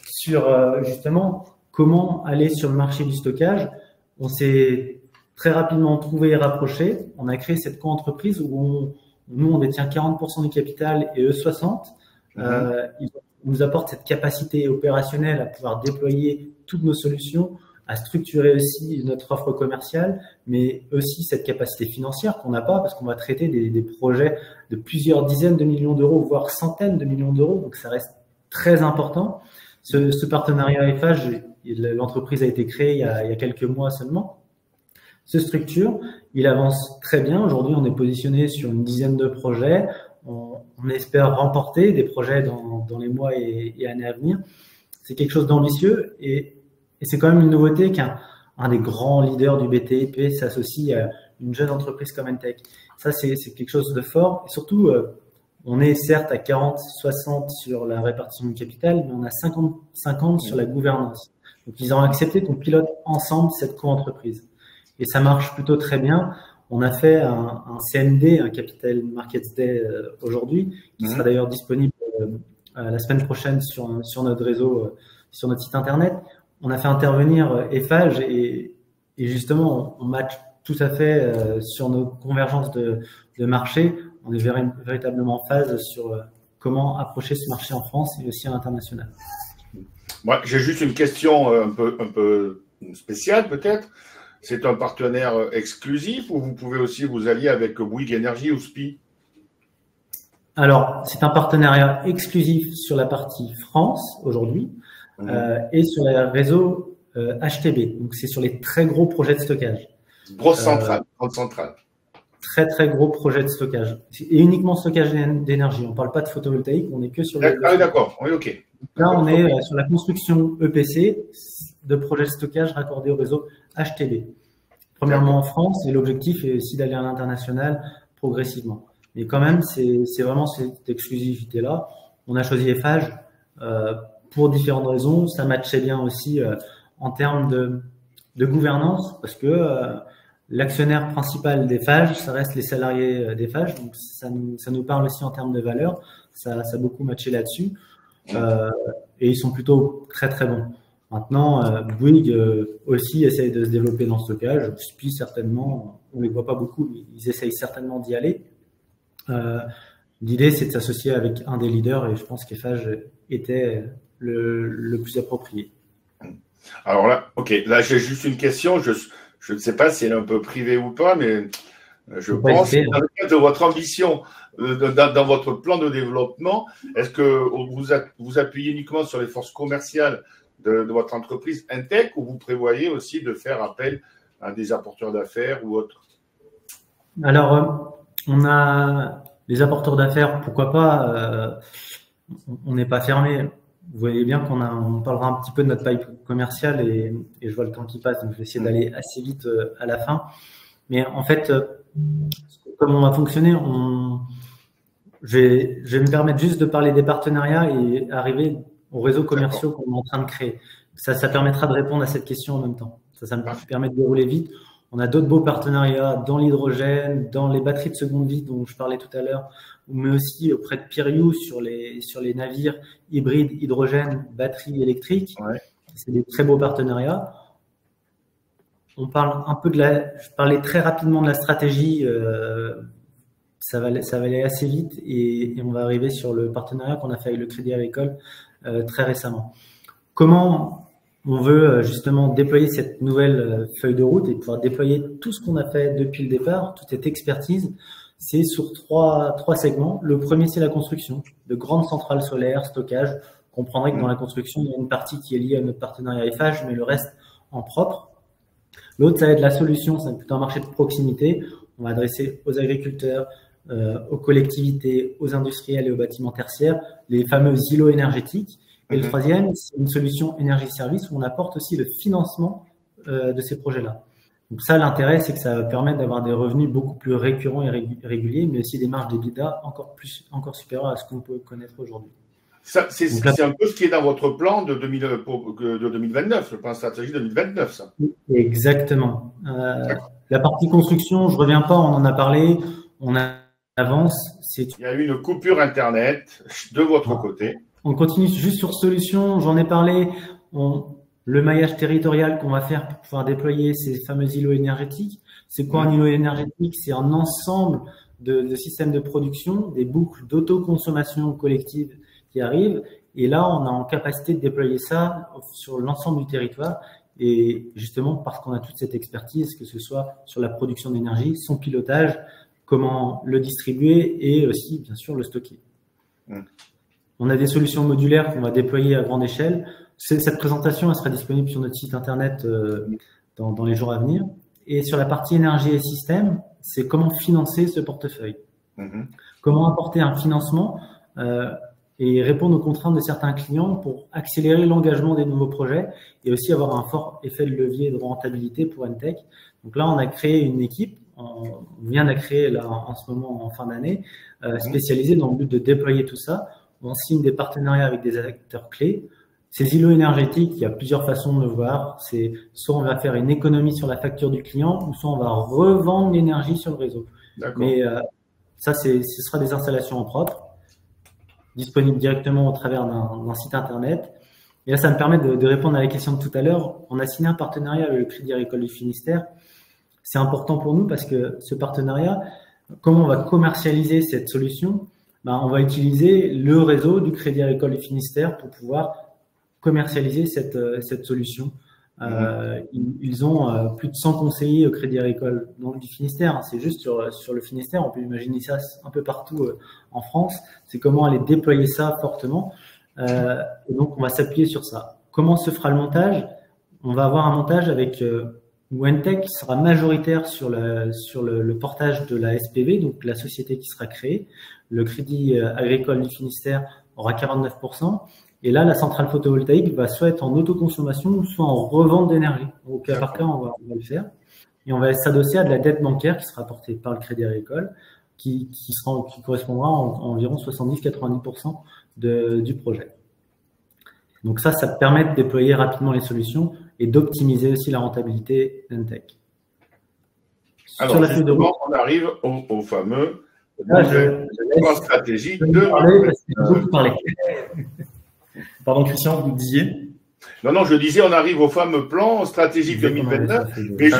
Speaker 2: sur justement comment aller sur le marché du stockage. On s'est très rapidement trouvé et rapproché. On a créé cette co-entreprise où nous on détient 40% du capital et eux 60%. Ils nous apportent cette capacité opérationnelle à pouvoir déployer toutes nos solutions, à structurer aussi notre offre commerciale, mais aussi cette capacité financière qu'on n'a pas parce qu'on va traiter des projets de plusieurs dizaines de millions d'euros, voire centaines de millions d'euros. Donc, ça reste très important. Ce partenariat Eiffage, l'entreprise a été créée il y a quelques mois seulement. Se structure, il avance très bien. Aujourd'hui, on est positionné sur une dizaine de projets. On espère remporter des projets dans les mois et années à venir. C'est quelque chose d'ambitieux et c'est quand même une nouveauté qu'un des grands leaders du BTP s'associe à une jeune entreprise comme NTech. Ça, c'est quelque chose de fort. Et surtout, on est certes à 40-60 sur la répartition du capital, mais on a 50-50 sur la gouvernance. Donc, ils ont accepté qu'on pilote ensemble cette co-entreprise. Et ça marche plutôt très bien. On a fait un CMD, un Capital Markets Day aujourd'hui, qui sera d'ailleurs disponible la semaine prochaine sur notre réseau, sur notre site internet. On a fait intervenir Eiffage et justement, on match tout à fait sur nos convergences de marché. On est véritablement en phase sur comment approcher ce marché en France et aussi à l'international.
Speaker 1: Moi, j'ai juste une question un peu spéciale peut-être. C'est un partenaire exclusif ou vous pouvez aussi vous allier avec Bouygues Energy ou SPI?
Speaker 2: Alors, c'est un partenariat exclusif sur la partie France aujourd'hui et sur le réseau HTB. Donc, c'est sur les très gros projets de stockage.
Speaker 1: Grosse centrale, grande centrale.
Speaker 2: Très, très gros projets de stockage. Et uniquement stockage d'énergie. On ne parle pas de photovoltaïque, on n'est que sur le…
Speaker 1: Ah oui, d'accord. Oui, OK.
Speaker 2: Là, on est sur la construction EPC de projets de stockage raccordés au réseau HTB. Premièrement en France, et l'objectif est aussi d'aller à l'international progressivement. Mais quand même, c'est vraiment cette exclusivité-là. On a choisi Eiffage pour différentes raisons. Ça matchait bien aussi en termes de gouvernance, parce que l'actionnaire principal d'Eiffage, ça reste les salariés d'Eiffage. Donc ça nous parle aussi en termes de valeur. Ça a beaucoup matché là-dessus. Et ils sont plutôt très très bons. Maintenant, Bouygues aussi essaye de se développer dans le stockage. SPI certainement, on ne les voit pas beaucoup, mais ils essayent certainement d'y aller. L'idée, c'est de s'associer avec un des leaders et je pense qu'Eiffage était le plus approprié.
Speaker 1: Alors là, OK, là j'ai juste une question. Je ne sais pas si elle est un peu privée ou pas, mais je pense que dans le cadre de votre ambition, dans votre plan de développement, est-ce que vous appuyez uniquement sur les forces commerciales de votre entreprise Intech ou vous prévoyez aussi de faire appel à des apporteurs d'affaires ou autres?
Speaker 2: Alors, on a les apporteurs d'affaires, pourquoi pas, on n'est pas fermé. Vous voyez bien on parlera un petit peu de notre pipe commerciale et je vois le temps qui passe, donc je vais essayer d'aller assez vite à la fin. Mais en fait, comme on va fonctionner, je vais me permettre juste de parler des partenariats et arriver aux réseaux commerciaux qu'on est en train de créer. Ça permettra de répondre à cette question en même temps. Ça me permet de dérouler vite. On a d'autres beaux partenariats dans l'hydrogène, dans les batteries de seconde vie dont je parlais tout à l'heure, mais aussi auprès de Piriou sur les navires hybrides hydrogène, batterie électrique. Ouais. C'est des très beaux partenariats. On parle un peu je parlais très rapidement de la stratégie. Ça va aller assez vite et on va arriver sur le partenariat qu'on a fait avec le Crédit Agricole très récemment. Comment on veut justement déployer cette nouvelle feuille de route et pouvoir déployer tout ce qu'on a fait depuis le départ, toute cette expertise, c'est sur trois segments. Le premier, c'est la construction de grandes centrales solaires, stockage. Vous comprendrez que dans la construction, il y a une partie qui est liée à notre partenariat Eiffage, mais le reste en propre. L'autre, ça va être la solution, c'est plutôt un marché de proximité. On va adresser aux agriculteurs, aux collectivités, aux industriels et aux bâtiments tertiaires, les fameux îlots énergétiques. Et le troisième, c'est une solution énergie-service où on apporte aussi le financement de ces projets-là. Donc ça, l'intérêt, c'est que ça va permettre d'avoir des revenus beaucoup plus récurrents et réguliers, mais aussi des marges d'EBITDA encore supérieures à ce qu'on peut connaître aujourd'hui.
Speaker 1: C'est un peu ce qui est dans votre plan de 2029, le plan stratégique 2029, ça.
Speaker 2: Exactement. La partie construction, je ne reviens pas, on en a parlé, on avance.
Speaker 1: Il y a eu une coupure Internet de votre côté.
Speaker 2: On continue juste sur solutions, j'en ai parlé. Le maillage territorial qu'on va faire pour pouvoir déployer ces fameux îlots énergétiques. C'est quoi un îlot énergétique? C'est un ensemble de systèmes de production, des boucles d'autoconsommation collective qui arrivent. Et là, on a en capacité de déployer ça sur l'ensemble du territoire. Et justement, parce qu'on a toute cette expertise, que ce soit sur la production d'énergie, son pilotage, comment le distribuer et aussi, bien sûr, le stocker. On a des solutions modulaires qu'on va déployer à grande échelle. Cette présentation, elle sera disponible sur notre site internet dans les jours à venir. Et sur la partie énergie et système, c'est comment financer ce portefeuille. Comment apporter un financement et répondre aux contraintes de certains clients pour accélérer l'engagement des nouveaux projets et aussi avoir un fort effet de levier de rentabilité pour Intech. Donc là, on a créé une équipe, on vient de la créer là, en ce moment en fin d'année, spécialisée dans le but de déployer tout ça. On signe des partenariats avec des acteurs clés. Ces îlots énergétiques, il y a plusieurs façons de le voir. C'est soit on va faire une économie sur la facture du client, ou soit on va revendre l'énergie sur le réseau. Mais ça, ce sera des installations en propre. disponible directement au travers d'un site internet. Et là, ça me permet de répondre à la question de tout à l'heure. On a signé un partenariat avec le Crédit Agricole du Finistère. C'est important pour nous parce que ce partenariat, comment on va commercialiser cette solution? On va utiliser le réseau du Crédit Agricole du Finistère pour pouvoir commercialiser cette solution. Ils ont plus de 100 conseillers au Crédit Agricole du Finistère. C'est juste sur le Finistère. On peut imaginer ça un peu partout en France. C'est comment aller déployer ça fortement. Et donc, on va s'appuyer sur ça. Comment se fera le montage? On va avoir un montage avec où Entech sera majoritaire sur le portage de la SPV, donc la société qui sera créée. Le Crédit Agricole du Finistère aura 49%. Et là, la centrale photovoltaïque va soit être en autoconsommation, soit en revente d'énergie. Au cas par cas, on va le faire. Et on va s'adosser à de la dette bancaire qui sera portée par le Crédit Agricole, qui correspondra à environ 70-90% du projet. Donc ça permet de déployer rapidement les solutions et d'optimiser aussi la rentabilité d'Entech.
Speaker 1: Alors, justement, on arrive au fameux plan stratégique de...
Speaker 3: Pardon, Christian, vous disiez?
Speaker 1: Non, je disais, on arrive au fameux plan stratégique 2029. Mais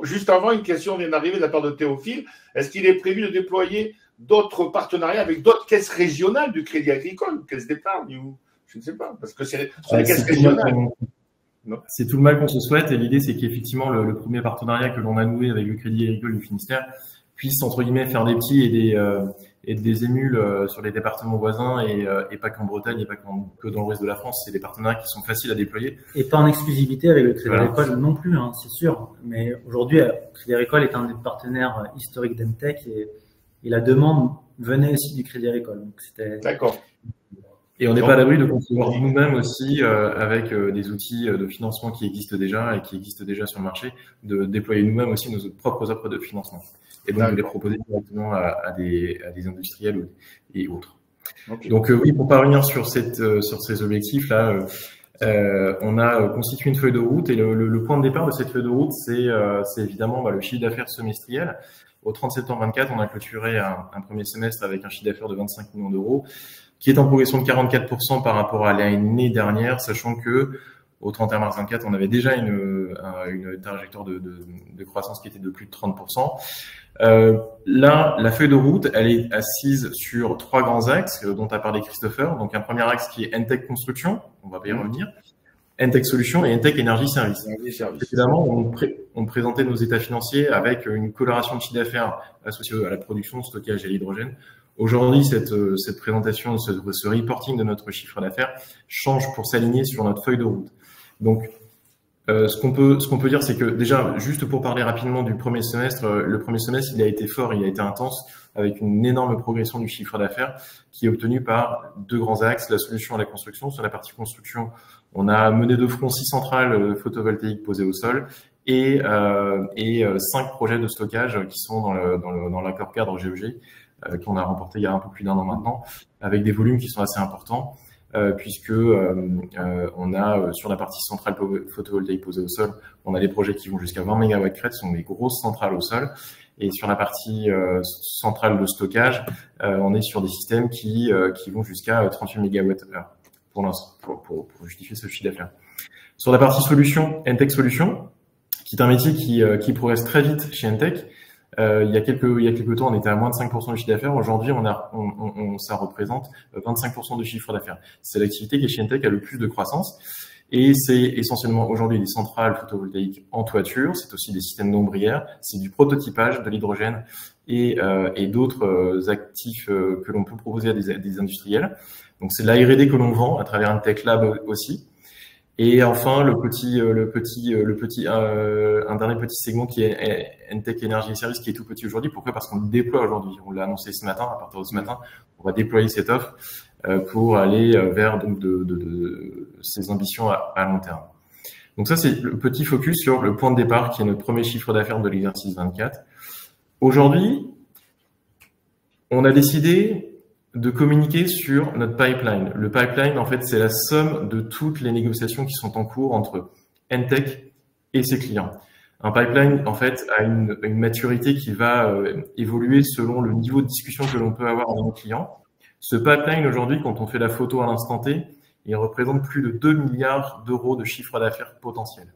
Speaker 1: juste avant, une question vient d'arriver de la part de Théophile. Est-ce qu'il est prévu de déployer d'autres partenariats avec d'autres caisses régionales du Crédit Agricole, caisses d'épargne ou je ne sais pas, parce que c'est des caisses régionales.
Speaker 3: C'est tout le mal qu'on se souhaite et l'idée, c'est qu'effectivement, le premier partenariat que l'on a noué avec le Crédit Agricole du Finistère puisse, entre guillemets, faire des petits et des émules sur les départements voisins et pas qu'en Bretagne et pas que dans l'ouest de la France. C'est des partenariats qui sont faciles à déployer.
Speaker 2: Et pas en exclusivité avec le Crédit Agricole non plus, c'est sûr. Mais aujourd'hui, le Crédit Agricole est un des partenaires historiques d'Entech et la demande venait aussi du Crédit Agricole.
Speaker 1: D'accord.
Speaker 3: Et on n'est pas à l'abri de concevoir nous-mêmes aussi, avec des outils de financement qui existent déjà et qui existent déjà sur le marché, de déployer nous-mêmes aussi nos propres offres de financement. Et donc de les proposer directement à des industriels et autres. Okay. Donc oui, pour parvenir sur ces objectifs-là, on a constitué une feuille de route et le point de départ de cette feuille de route, c'est évidemment le chiffre d'affaires semestriel. Au 30 septembre 24, on a clôturé un premier semestre avec un chiffre d'affaires de 25 millions d'euros, qui est en progression de 44% par rapport à l'année dernière, sachant que au 31 mars 24, on avait déjà une trajectoire de croissance qui était de plus de 30%. Là, la feuille de route, elle est assise sur 3 grands axes dont a parlé Christopher. Donc, un premier axe qui est Entech Construction, on va pas y revenir, Entech Solutions et Entech Énergie Service. Évidemment, on présentait nos états financiers avec une coloration de chiffre d'affaires associée à la production, au stockage et à l'hydrogène. Aujourd'hui, cette présentation, ce reporting de notre chiffre d'affaires change pour s'aligner sur notre feuille de route. Donc, ce qu'on peut dire, c'est que déjà, juste pour parler rapidement du premier semestre, le premier semestre, il a été fort, il a été intense, avec une énorme progression du chiffre d'affaires qui est obtenue par 2 grands axes, la solution et la construction. Sur la partie construction, on a mené de front 6 centrales photovoltaïques posées au sol et 5 projets de stockage qui sont dans l'accord cadre GEG qu'on a remporté il y a un peu plus d'1 an maintenant, avec des volumes qui sont assez importants. Puisque on a sur la partie centrale photovoltaïque posée au sol, on a des projets qui vont jusqu'à 20 MW crête, ce sont des grosses centrales au sol. Et sur la partie centrale de stockage, on est sur des systèmes qui vont jusqu'à 38 MWh pour l'instant, pour justifier ce chiffre d'affaires. Sur la partie solution, Entech Solutions, qui est un métier qui progresse très vite chez Entech. Il y a quelques temps, on était à moins de 5% du chiffre d'affaires. Aujourd'hui, ça représente 25% de chiffre d'affaires. C'est l'activité qui, chez Entech, a le plus de croissance. Et c'est essentiellement aujourd'hui des centrales photovoltaïques en toiture. C'est aussi des systèmes d'ombrières. C'est du prototypage, de l'hydrogène et d'autres actifs que l'on peut proposer à des industriels. Donc, c'est de la R&D que l'on vend à travers un Tech Lab aussi. Et enfin, un dernier petit segment qui est Entech Énergie et Services, qui est tout petit aujourd'hui. Pourquoi? Parce qu'on le déploie aujourd'hui. On l'a annoncé ce matin. À partir de ce matin, on va déployer cette offre pour aller vers donc de ces ambitions à long terme. Donc ça, c'est le petit focus sur le point de départ qui est notre premier chiffre d'affaires de l'exercice 24. Aujourd'hui, on a décidé de communiquer sur notre pipeline. Le pipeline, en fait, c'est la somme de toutes les négociations qui sont en cours entre Entech et ses clients. Un pipeline, en fait, a une maturité qui va évoluer selon le niveau de discussion que l'on peut avoir avec nos clients, Ce pipeline, aujourd'hui, quand on fait la photo à l'instant T, il représente plus de 2 milliards d'euros de chiffre d'affaires potentiel.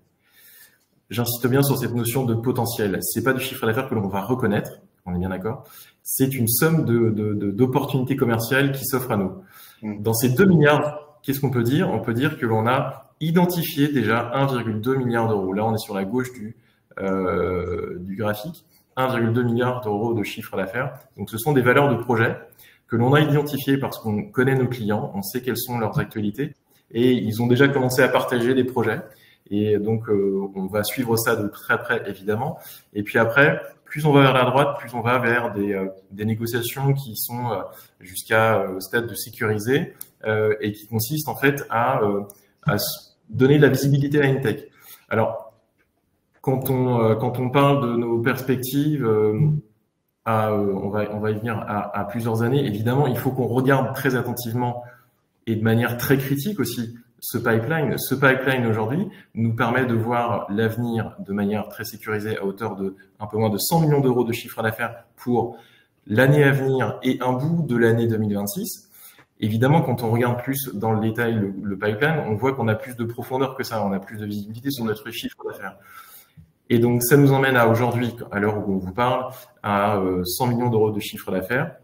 Speaker 3: J'insiste bien sur cette notion de potentiel. C'est pas du chiffre d'affaires que l'on va reconnaître, on est bien d'accord. C'est une somme d'opportunités commerciales qui s'offrent à nous. Dans ces 2 milliards, qu'est-ce qu'on peut dire? On peut dire que l'on a identifié déjà 1,2 milliard d'euros. Là, on est sur la gauche du graphique. 1,2 milliard d'euros de chiffre d'affaires. Donc, ce sont des valeurs de projet que l'on a identifiées parce qu'on connaît nos clients, on sait quelles sont leurs actualités et ils ont déjà commencé à partager des projets. Et donc, on va suivre ça de très près, évidemment. Et puis après, plus on va vers la droite, plus on va vers des négociations qui sont jusqu'à stade de sécuriser et qui consistent en fait à donner de la visibilité à une tech. Alors, quand on parle de nos perspectives, on va y venir à plusieurs années. Évidemment, il faut qu'on regarde très attentivement et de manière très critique aussi ce pipeline. Ce pipeline aujourd'hui nous permet de voir l'avenir de manière très sécurisée à hauteur de un peu moins de 100 millions d'euros de chiffre d'affaires pour l'année à venir et un bout de l'année 2026. Évidemment, quand on regarde plus dans le détail le pipeline, on voit qu'on a plus de profondeur que ça, on a plus de visibilité sur notre chiffre d'affaires. Et donc, ça nous emmène à aujourd'hui, à l'heure où on vous parle, à 100 millions d'euros de chiffre d'affaires.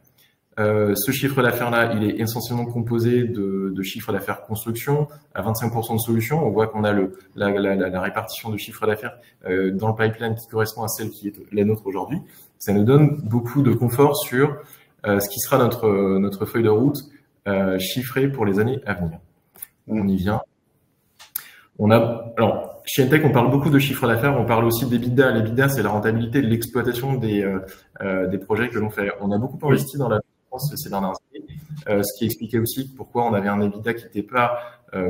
Speaker 3: Ce chiffre d'affaires-là, il est essentiellement composé de chiffre d'affaires construction à 25% de solutions. On voit qu'on a la répartition de chiffre d'affaires dans le pipeline qui correspond à celle qui est la nôtre aujourd'hui. Ça nous donne beaucoup de confort sur ce qui sera notre feuille de route chiffrée pour les années à venir. On y vient. Alors, chez Entech, on parle beaucoup de chiffre d'affaires, on parle aussi d'EBITDA. L'EBITDA, c'est la rentabilité de l'exploitation des projets que l'on fait. On a beaucoup investi dans la France ces dernières années, ce qui expliquait aussi pourquoi on avait un EBITDA qui n'était pas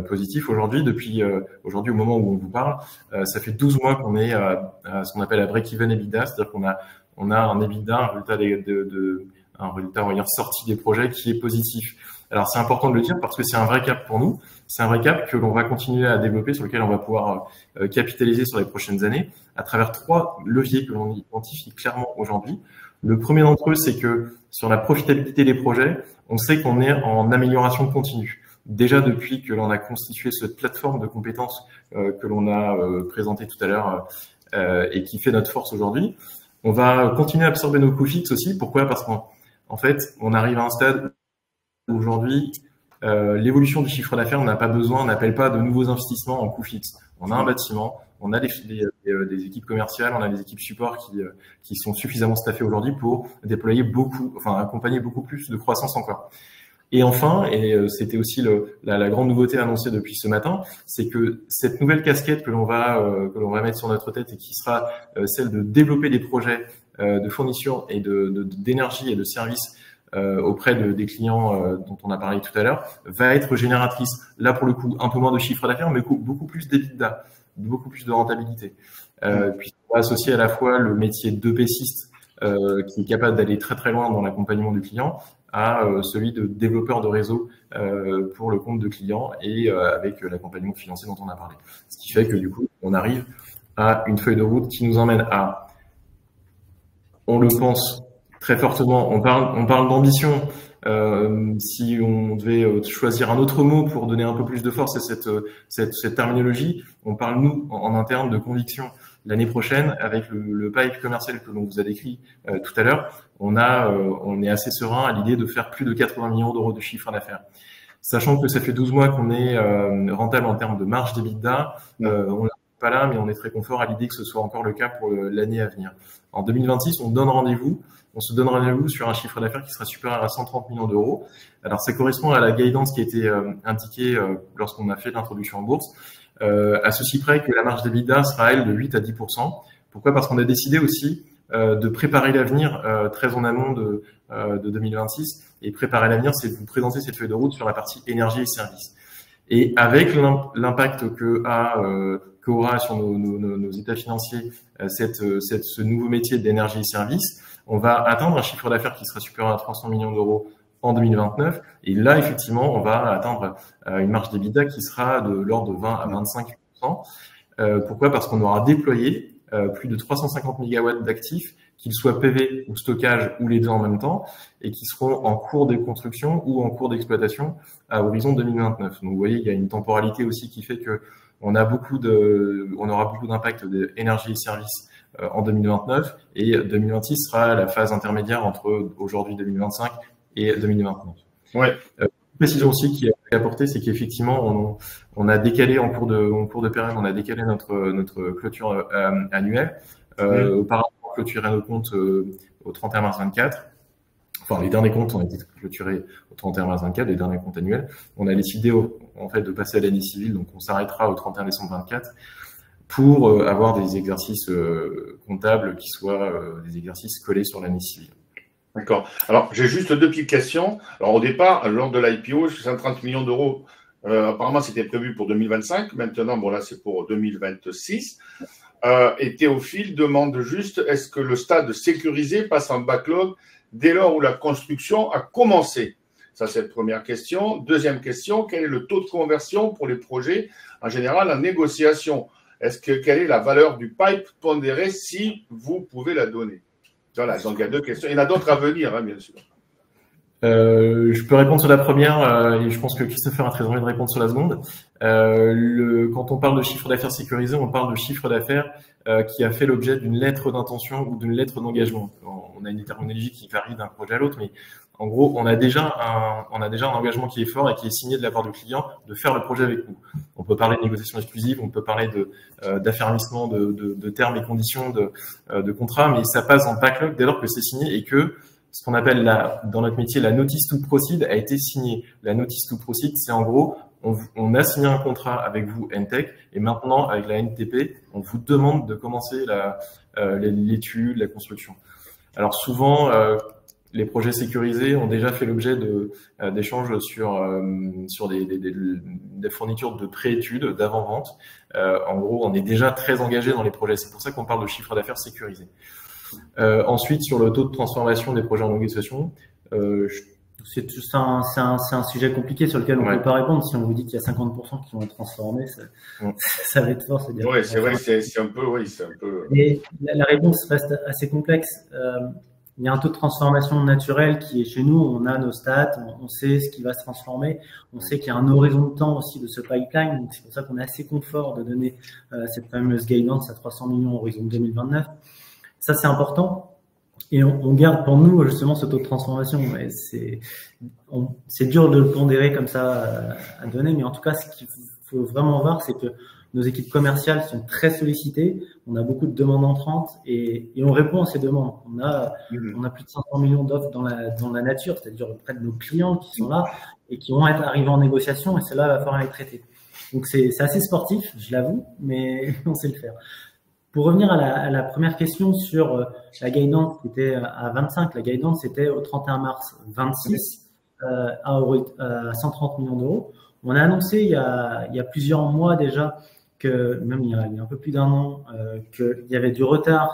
Speaker 3: positif aujourd'hui. Depuis aujourd'hui, au moment où on vous parle, ça fait 12 mois qu'on est à ce qu'on appelle un break-even EBITDA, c'est-à-dire qu'on a un EBITDA, un résultat, on va dire, sorti des projets qui est positif. Alors, c'est important de le dire parce que c'est un vrai cap pour nous. C'est un vrai cap que l'on va continuer à développer, sur lequel on va pouvoir capitaliser sur les prochaines années à travers 3 leviers que l'on identifie clairement aujourd'hui. Le premier d'entre eux, c'est que sur la profitabilité des projets, on sait qu'on est en amélioration continue. Déjà depuis que l'on a constitué cette plateforme de compétences que l'on a présentée tout à l'heure et qui fait notre force aujourd'hui, on va continuer à absorber nos coûts fixes aussi. Pourquoi? Parce qu'en fait, on arrive à un stade où aujourd'hui, l'évolution du chiffre d'affaires, on n'a pas besoin, on n'appelle pas de nouveaux investissements en coûts fixes. On a un bâtiment, on a des équipes commerciales, on a des équipes support qui sont suffisamment staffées aujourd'hui pour déployer accompagner beaucoup plus de croissance encore. Et enfin, et c'était aussi la grande nouveauté annoncée depuis ce matin, c'est que cette nouvelle casquette que l'on va mettre sur notre tête et qui sera celle de développer des projets de fourniture et d'énergie et de services auprès des clients dont on a parlé tout à l'heure, va être génératrice, là pour le coup, un peu moins de chiffre d'affaires, mais beaucoup plus d'EBITDA, beaucoup plus de rentabilité. Puisqu'on va associer à la fois le métier d'EPCiste, qui est capable d'aller très très loin dans l'accompagnement du client, à celui de développeur de réseau pour le compte de clients et avec l'accompagnement financier dont on a parlé. Ce qui fait que du coup, on arrive à une feuille de route qui nous emmène à, on le pense très fortement, on parle d'ambition. Si on devait choisir un autre mot pour donner un peu plus de force à cette terminologie, on parle, nous, en interne, de conviction. L'année prochaine, avec le pipe commercial que l'on vous a décrit tout à l'heure, on est assez serein à l'idée de faire plus de 80 millions d'euros de chiffre d'affaires. Sachant que ça fait 12 mois qu'on est rentable en termes de marge d'EBITDA, on n'est pas là, mais on est très confort à l'idée que ce soit encore le cas pour l'année à venir. En 2026, on se donne rendez-vous sur un chiffre d'affaires qui sera supérieur à 130 millions d'euros. Alors, ça correspond à la guidance qui a été indiquée lorsqu'on a fait l'introduction en bourse, à ceci près que la marge d'EBITDA sera, elle, de 8 à 10%. Pourquoi? Parce qu'on a décidé aussi de préparer l'avenir très en amont de 2026. Et préparer l'avenir, c'est de vous présenter cette feuille de route sur la partie énergie et services. Et avec l'impact qu'aura sur nos états financiers ce nouveau métier d'énergie et services, on va atteindre un chiffre d'affaires qui sera supérieur à 300 millions d'euros en 2029. Et là, effectivement, on va atteindre une marge d'EBITDA qui sera de l'ordre de 20 à 25%. Pourquoi? Parce qu'on aura déployé plus de 350 mégawatts d'actifs qu'ils soient PV ou stockage ou les deux en même temps, et qui seront en cours de construction ou en cours d'exploitation à horizon 2029. Donc vous voyez, il y a une temporalité aussi qui fait que on aura beaucoup d'impact d'énergie et services en 2029, et 2026 sera la phase intermédiaire entre aujourd'hui 2025 et 2029.
Speaker 1: Ouais.
Speaker 3: Précision aussi qui est apportée, c'est qu'effectivement, on a décalé en cours de période, on a décalé notre clôture annuelle. Auparavant, on clôturait nos comptes au 31 mars 24. Enfin, les derniers comptes ont été clôturés au 31 mars 24, les derniers comptes annuels. On a décidé en fait de passer à l'année civile, donc on s'arrêtera au 31 décembre 24 pour avoir des exercices comptables qui soient des exercices collés sur l'année civile.
Speaker 1: D'accord. Alors, j'ai juste deux petites questions. Alors, au départ, lors de l'IPO, 130 millions d'euros, apparemment, c'était prévu pour 2025. Maintenant, bon, là, c'est pour 2026. Et Théophile demande juste, est-ce que le stade sécurisé passe en backlog dès lors où la construction a commencé? Ça, c'est la première question. Deuxième question, quel est le taux de conversion pour les projets en général en négociation? Quelle est la valeur du pipe pondéré si vous pouvez la donner? Voilà, donc il y a deux questions. Il y en a d'autres à venir, hein, bien sûr.
Speaker 3: Je peux répondre sur la première, et je pense que Christopher a très envie de répondre sur la seconde. Quand on parle de chiffre d'affaires sécurisé, on parle de chiffre d'affaires qui a fait l'objet d'une lettre d'intention ou d'une lettre d'engagement. On a une terminologie qui varie d'un projet à l'autre, mais en gros, on a déjà un engagement qui est fort et qui est signé de la part du client de faire le projet avec nous. On peut parler de négociation exclusive, on peut parler d'affermissement de termes et conditions de contrat, mais ça passe en backlog dès lors que c'est signé et que ce qu'on appelle dans notre métier la notice to proceed a été signée. La notice to proceed, c'est en gros, on a signé un contrat avec vous, NTech, et maintenant, avec la NTP, on vous demande de commencer l'étude, la construction. Alors souvent, les projets sécurisés ont déjà fait l'objet d'échanges sur des fournitures de pré-études, d'avant-vente. En gros, on est déjà très engagé dans les projets. C'est pour ça qu'on parle de chiffre d'affaires sécurisé. Ensuite, sur le taux de transformation des projets en négociation,
Speaker 2: c'est un sujet compliqué sur lequel on ne peut pas répondre. Si on vous dit qu'il y a 50% qui vont être transformés, ça va être fort.
Speaker 1: Oui, c'est vrai, c'est un peu, oui, c'est un peu.
Speaker 2: Mais la réponse reste assez complexe. Il y a un taux de transformation naturel qui est chez nous. On a nos stats, on sait ce qui va se transformer. On sait qu'il y a un horizon de temps aussi de ce pipeline. Donc c'est pour ça qu'on est assez confort de donner cette fameuse guidance à 300 millions horizon 2029. Ça, c'est important. Et on garde pour nous justement ce taux de transformation. C'est dur de le pondérer comme ça à donner, mais en tout cas, ce qu'il faut vraiment voir, c'est que nos équipes commerciales sont très sollicitées. On a beaucoup de demandes entrantes et on répond à ces demandes. On a plus de 500 millions d'offres dans la nature, c'est-à-dire auprès de nos clients qui sont là et qui vont arriver en négociation, et cela va falloir les traiter. Donc c'est assez sportif, je l'avoue, mais on sait le faire. Pour revenir à la première question sur la guidance qui était à 25, la guidance était au 31 mars 26 à 130 millions d'euros. On a annoncé il y a plusieurs mois déjà, même il y a un peu plus d'un an, qu'il y avait du retard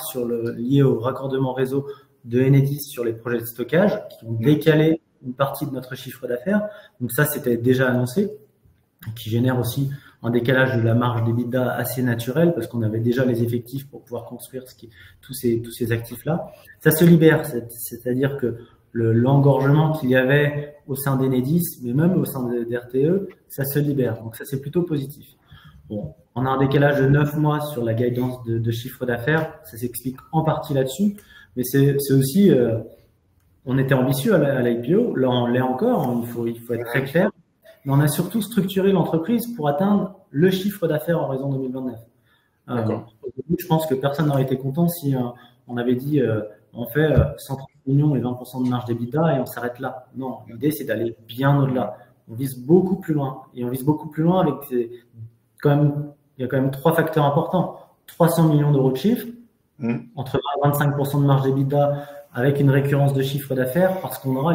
Speaker 2: lié au raccordement réseau de Enedis sur les projets de stockage qui ont décalé une partie de notre chiffre d'affaires. Donc ça, c'était déjà annoncé, qui génère aussi un décalage de la marge d'EBITDA assez naturel parce qu'on avait déjà les effectifs pour pouvoir construire tous ces actifs-là. Ça se libère, c'est-à-dire que l'engorgement qu'il y avait au sein d'Enedis, mais même au sein d'RTE, ça se libère. Donc ça, c'est plutôt positif. Bon, on a un décalage de 9 mois sur la guidance de chiffre d'affaires. Ça s'explique en partie là-dessus, mais c'est aussi, on était ambitieux à l'IPO, là on l'est encore, il faut être très clair. Mais on a surtout structuré l'entreprise pour atteindre le chiffre d'affaires en horizon 2029. Je pense que personne n'aurait été content si on avait dit on fait 130 millions et 20% de marge d'EBITDA et on s'arrête là. Non, l'idée c'est d'aller bien au-delà. On vise beaucoup plus loin. Et on vise beaucoup plus loin avec il y a quand même 3 facteurs importants. 300 millions d'euros de chiffre, entre 20 et 25% de marge d'EBITDA avec une récurrence de chiffre d'affaires parce qu'on aura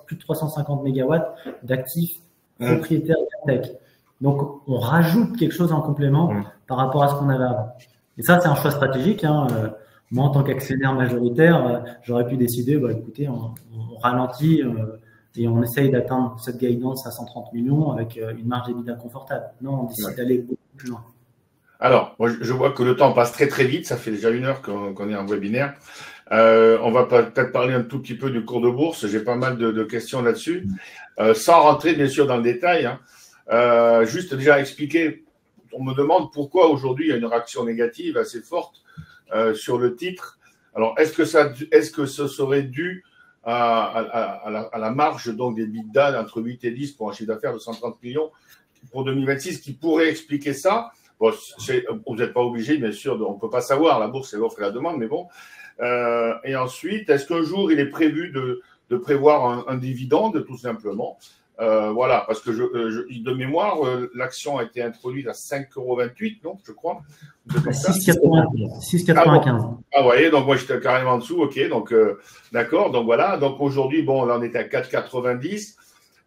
Speaker 2: plus de 350 mégawatts d'actifs propriétaire de la tech. Donc, on rajoute quelque chose en complément par rapport à ce qu'on avait avant. Et ça, c'est un choix stratégique. Moi, en tant qu'actionnaire majoritaire, j'aurais pu décider, écoutez, on ralentit et on essaye d'atteindre cette guidance à 130 millions avec une marge d'EBITDA confortable. Non, on décide d'aller beaucoup plus loin.
Speaker 1: Alors, moi, je vois que le temps passe très très vite. Ça fait déjà 1 heure qu'on est en webinaire. On va peut-être parler un tout petit peu du cours de bourse. J'ai pas mal de questions là-dessus. Sans rentrer bien sûr dans le détail, hein. Juste déjà expliquer, on me demande pourquoi aujourd'hui il y a une réaction négative assez forte sur le titre. Alors, est-ce que ce serait dû à la marge donc des EBITDA entre 8 et 10 pour un chiffre d'affaires de 130 millions pour 2026 qui pourrait expliquer ça? Bon, vous n'êtes pas obligé, bien sûr, on ne peut pas savoir, la bourse c'est l'offre et la demande, mais bon. Et ensuite, est-ce qu'un jour il est prévu de prévoir un dividende, tout simplement? Voilà, parce que de mémoire, l'action a été introduite à 5,28 €, non, je crois.
Speaker 2: 6,95.
Speaker 1: Ah, vous voyez, donc moi j'étais carrément en dessous, ok, donc d'accord, donc voilà. Donc aujourd'hui, bon, là on est à 4,90.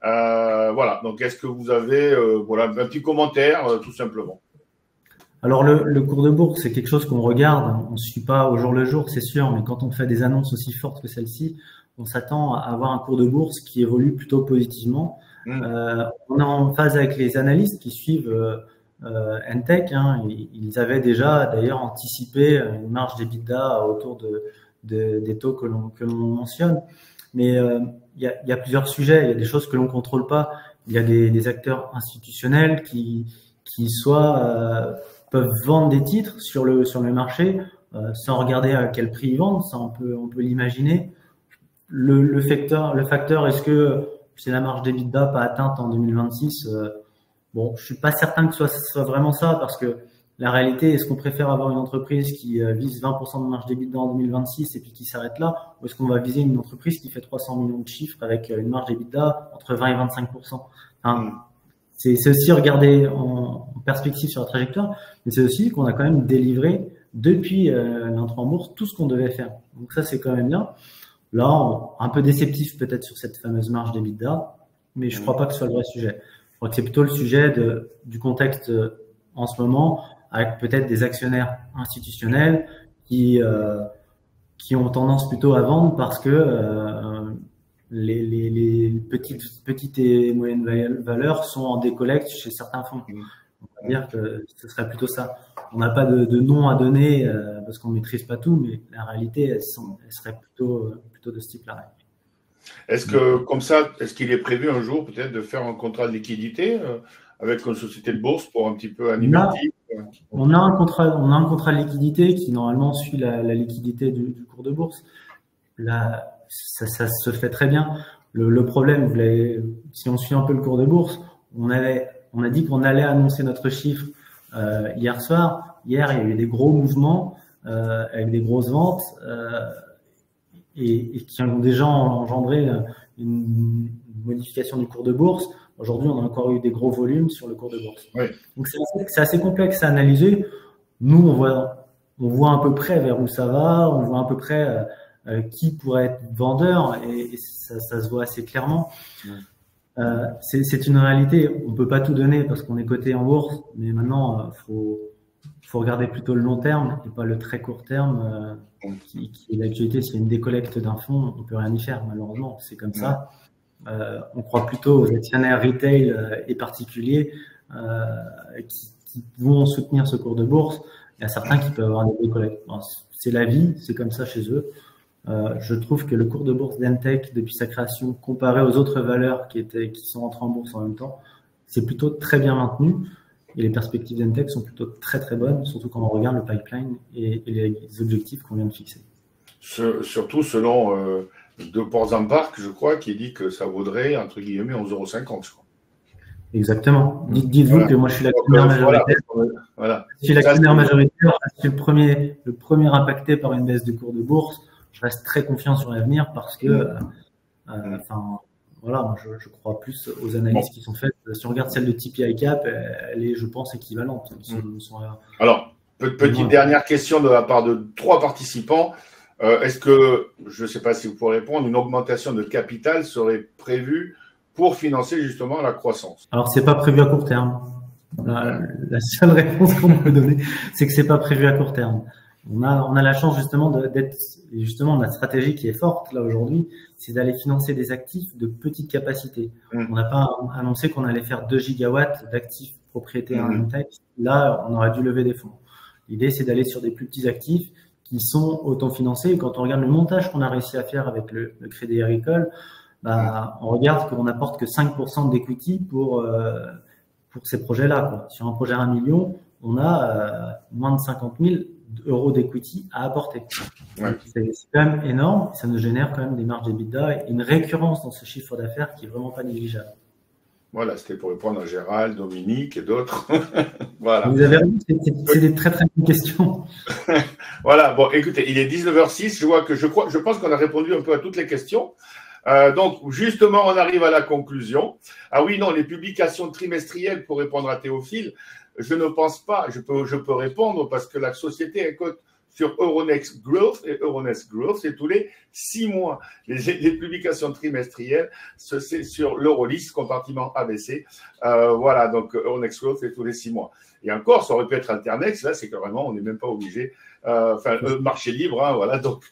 Speaker 1: Voilà, donc est-ce que vous avez voilà, un petit commentaire, tout simplement?
Speaker 2: Alors le cours de bourse, c'est quelque chose qu'on regarde, on ne suit pas au jour le jour, c'est sûr, mais quand on fait des annonces aussi fortes que celle-ci, on s'attend à avoir un cours de bourse qui évolue plutôt positivement. On est en phase avec les analystes qui suivent Entech, hein, ils avaient déjà d'ailleurs anticipé une marge d'EBITDA autour des taux que l'on mentionne. Mais il y a plusieurs sujets, il y a des choses que l'on contrôle pas. Il y a des acteurs institutionnels qui soit peuvent vendre des titres sur le marché sans regarder à quel prix ils vendent, ça on peut l'imaginer. Le facteur, est-ce que c'est la marge d'EBITDA pas atteinte en 2026? Bon, je suis pas certain que ce soit vraiment ça, parce que la réalité, est-ce qu'on préfère avoir une entreprise qui vise 20% de marge d'EBITDA en 2026 et puis qui s'arrête là, ou est-ce qu'on va viser une entreprise qui fait 300 millions de chiffres avec une marge d'EBITDA entre 20 et 25%? Enfin, c'est aussi regarder en perspective sur la trajectoire, mais c'est aussi qu'on a quand même délivré depuis l'entrée en bourse tout ce qu'on devait faire. Donc ça, c'est quand même bien. Là, un peu déceptif peut-être sur cette fameuse marge d'EBITDA, mais je ne crois pas que ce soit le vrai sujet. Je crois que c'est plutôt le sujet du contexte en ce moment, avec peut-être des actionnaires institutionnels qui ont tendance plutôt à vendre parce que les petites et moyennes valeurs sont en décollecte chez certains fonds. On va dire que ce serait plutôt ça. On n'a pas de nom à donner parce qu'on ne maîtrise pas tout, mais la réalité, elle serait plutôt de ce type-là.
Speaker 1: Est-ce que, comme ça, est-ce qu'il est prévu un jour peut-être de faire un contrat de liquidité avec une société de bourse pour un petit peu animer le titre?
Speaker 2: On a un contrat de liquidité qui normalement suit la liquidité du cours de bourse. Là, ça se fait très bien. Le problème, si on suit un peu le cours de bourse, on a dit qu'on allait annoncer notre chiffre hier soir. Hier, il y a eu des gros mouvements avec des grosses ventes et qui ont déjà engendré une modification du cours de bourse. Aujourd'hui, on a encore eu des gros volumes sur le cours de bourse.
Speaker 1: Oui.
Speaker 2: Donc, c'est assez complexe à analyser. Nous, on voit à peu près vers où ça va, on voit à peu près qui pourrait être vendeur et ça se voit assez clairement. C'est une réalité. On peut pas tout donner parce qu'on est coté en bourse, mais maintenant, faut regarder plutôt le long terme et pas le très court terme qui est l'actualité. S'il y a une décollecte d'un fonds, on peut rien y faire, malheureusement. C'est comme ça. On croit plutôt aux actionnaires retail et particuliers qui vont soutenir ce cours de bourse. Il y a certains qui peuvent avoir des décollectes. Bon, c'est la vie, c'est comme ça chez eux. Je trouve que le cours de bourse d'Entech, depuis sa création, comparé aux autres valeurs qui sont entrées en bourse en même temps, c'est plutôt très bien maintenu. Et les perspectives d'Entech sont plutôt très très bonnes, surtout quand on regarde le pipeline et les objectifs qu'on vient de fixer.
Speaker 1: Surtout selon De Portzamparc, je crois, qui dit que ça vaudrait, entre guillemets, 11,50 €, je crois.
Speaker 2: Exactement. Dites-vous que moi, je suis l'actionnaire majoritaire.
Speaker 1: Voilà.
Speaker 2: Je suis l'actionnaire majoritaire. Je suis le premier impacté par une baisse du cours de bourse. Je reste très confiant sur l'avenir parce que, voilà, je crois plus aux analyses qui sont faites. Si on regarde celle de TP ICAP, elle est, je pense, équivalente.
Speaker 1: Alors, petite dernière question de la part de 3 participants. Est-ce que, je ne sais pas si vous pourrez répondre, une augmentation de capital serait prévue pour financer justement la croissance? Alors,
Speaker 2: c'est pas prévu à court terme. La seule réponse qu'on peut donner, c'est que c'est pas prévu à court terme. On a la chance justement d'être, justement, notre stratégie qui est forte là aujourd'hui, c'est d'aller financer des actifs de petite capacité. On n'a pas annoncé qu'on allait faire 2 gigawatts d'actifs propriétaires Entech. Là, on aurait dû lever des fonds. L'idée, c'est d'aller sur des plus petits actifs qui sont autofinancés. Et quand on regarde le montage qu'on a réussi à faire avec le Crédit Agricole, bah, on regarde qu'on n'apporte que 5% d'equity pour ces projets-là, quoi. Sur un projet à 1 million, on a moins de 50 000 euros d'equity à apporter.
Speaker 1: Ouais.
Speaker 2: C'est quand même énorme. Ça nous génère quand même des marges d'EBITDA et une récurrence dans ce chiffre d'affaires qui est vraiment pas négligeable.
Speaker 1: Voilà, c'était pour répondre à Gérald, Dominique et d'autres. Voilà.
Speaker 2: Vous avez raison, c'est des très très bonnes questions.
Speaker 1: Voilà, bon, écoutez, il est 19h06, je pense qu'on a répondu un peu à toutes les questions. Donc, justement, on arrive à la conclusion. Ah oui, non, les publications trimestrielles, pour répondre à Théophile, je ne pense pas, je peux répondre parce que la société est cote sur Euronext Growth, et Euronext Growth, c'est tous les 6 mois. Les publications trimestrielles, c'est sur l'Eurolist, compartiment ABC. Voilà, donc Euronext Growth, c'est tous les 6 mois. Et encore, ça aurait pu être Alternex, là, c'est carrément, on n'est même pas obligé. Enfin, marché libre, hein, voilà, donc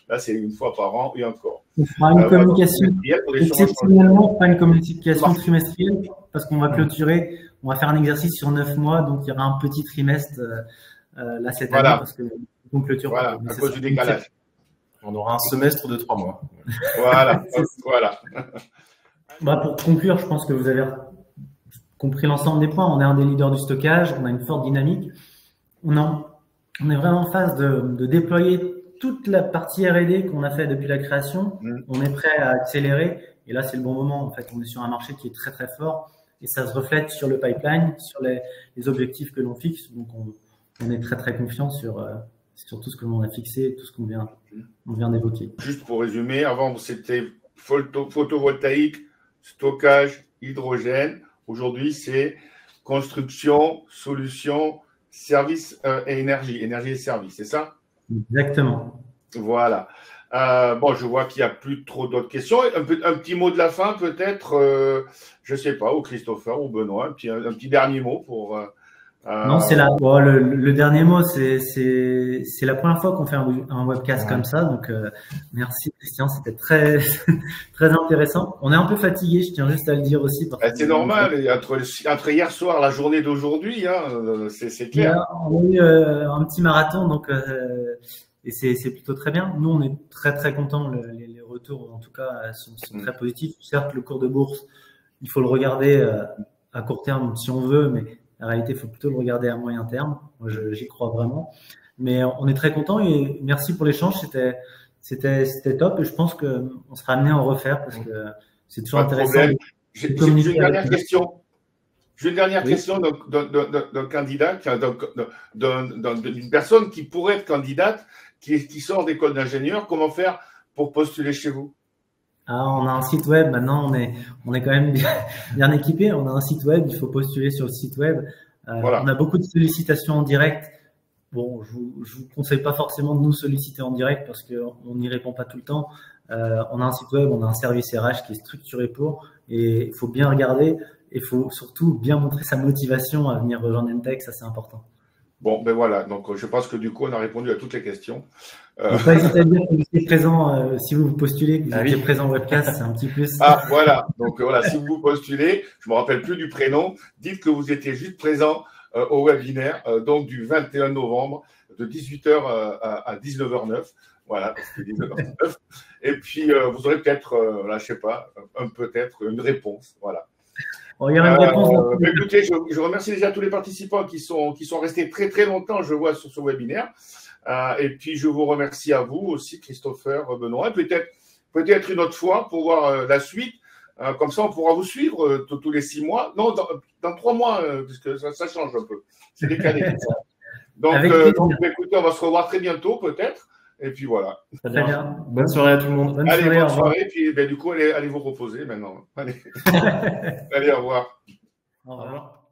Speaker 1: là, c'est une fois par an et encore.
Speaker 2: On fera une communication, exceptionnellement, pas une communication trimestrielle, parce qu'on va clôturer, on va faire un exercice sur 9 mois, donc il y aura un petit trimestre là cette année, parce que on clôture.
Speaker 1: Voilà, à cause du décalage.
Speaker 3: On aura un semestre de 3 mois.
Speaker 1: Voilà, voilà.
Speaker 2: Bah, pour conclure, je pense que vous avez compris l'ensemble des points. On est un des leaders du stockage, on a une forte dynamique. On est vraiment en phase de déployer toute la partie R&D qu'on a fait depuis la création. On est prêt à accélérer. Et là, c'est le bon moment. En fait, on est sur un marché qui est très, très fort. Et ça se reflète sur le pipeline, sur les objectifs que l'on fixe. Donc, on est très, très confiant sur tout ce que l'on a fixé, tout ce qu'on vient d'évoquer.
Speaker 1: Juste pour résumer, avant, c'était photovoltaïque, stockage, hydrogène. Aujourd'hui, c'est construction, solution, service et énergie et service, c'est ça?
Speaker 2: Exactement.
Speaker 1: Voilà. Bon, je vois qu'il n'y a plus trop d'autres questions. Un petit mot de la fin, peut-être, je ne sais pas, ou Christopher ou Benoît, un petit dernier mot pour.
Speaker 2: Non, c'est là. Bon, le dernier mot, c'est la première fois qu'on fait un webcast comme ça. Donc, merci Christian, c'était très très intéressant. On est un peu fatigué, je tiens juste à le dire aussi.
Speaker 1: C'est normal. Entre hier soir, la journée d'aujourd'hui, hein, c'est clair.
Speaker 2: On a eu un petit marathon, donc et c'est plutôt très bien. Nous, on est très très contents. Les retours, en tout cas, sont très positifs. Certes, le cours de bourse, il faut le regarder à court terme si on veut, mais la réalité, il faut plutôt le regarder à moyen terme. Moi, j'y crois vraiment. Mais on est très content et merci pour l'échange. C'était top et je pense qu'on sera amené à en refaire parce que c'est toujours intéressant.
Speaker 1: J'ai une dernière question. J'ai une dernière question d'un candidat, d'une personne qui pourrait être candidate, qui sort d'école d'ingénieur. Comment faire pour postuler chez vous?
Speaker 2: On a un site web. Maintenant, on est quand même bien équipé. On a un site web. Il faut postuler sur le site web.
Speaker 1: Voilà.
Speaker 2: On a beaucoup de sollicitations en direct. Bon, je vous conseille pas forcément de nous solliciter en direct parce qu'on n'y répond pas tout le temps. On a un site web, on a un service RH qui est structuré pour. Et il faut bien regarder. Il faut surtout bien montrer sa motivation à venir rejoindre Entech. Ça, c'est important.
Speaker 1: Bon, ben voilà. Donc, je pense que du coup, on a répondu à toutes les questions.
Speaker 2: Pas hésiter à dire que vous êtes présent, si vous postulez, que vous étiez présent au webcast, c'est un petit plus.
Speaker 1: Ah, voilà. Donc, voilà, si vous postulez, je ne me rappelle plus du prénom, dites que vous étiez juste présent au webinaire, donc du 21 novembre, de 18h à 19h09. Voilà, c'était 19h09. Et puis, vous aurez peut-être, là, je sais pas, peut-être une réponse. Voilà.
Speaker 2: Bon, il y aura une réponse.
Speaker 1: Écoutez, je remercie déjà tous les participants qui sont restés très, très longtemps, je vois, sur ce webinaire. Et puis, je vous remercie à vous aussi, Christopher, Benoît. Peut-être une autre fois pour voir la suite. Comme ça, on pourra vous suivre tous les 6 mois. Non, dans 3 mois, puisque ça change un peu. C'est décalé. Donc, écoutez, on va se revoir très bientôt, peut-être. Et puis voilà.
Speaker 2: Très bien.
Speaker 3: Bonne soirée à tout le monde.
Speaker 2: Bonne
Speaker 1: soirée. Puis du coup, allez vous reposer maintenant. Allez, au revoir.
Speaker 2: Au revoir.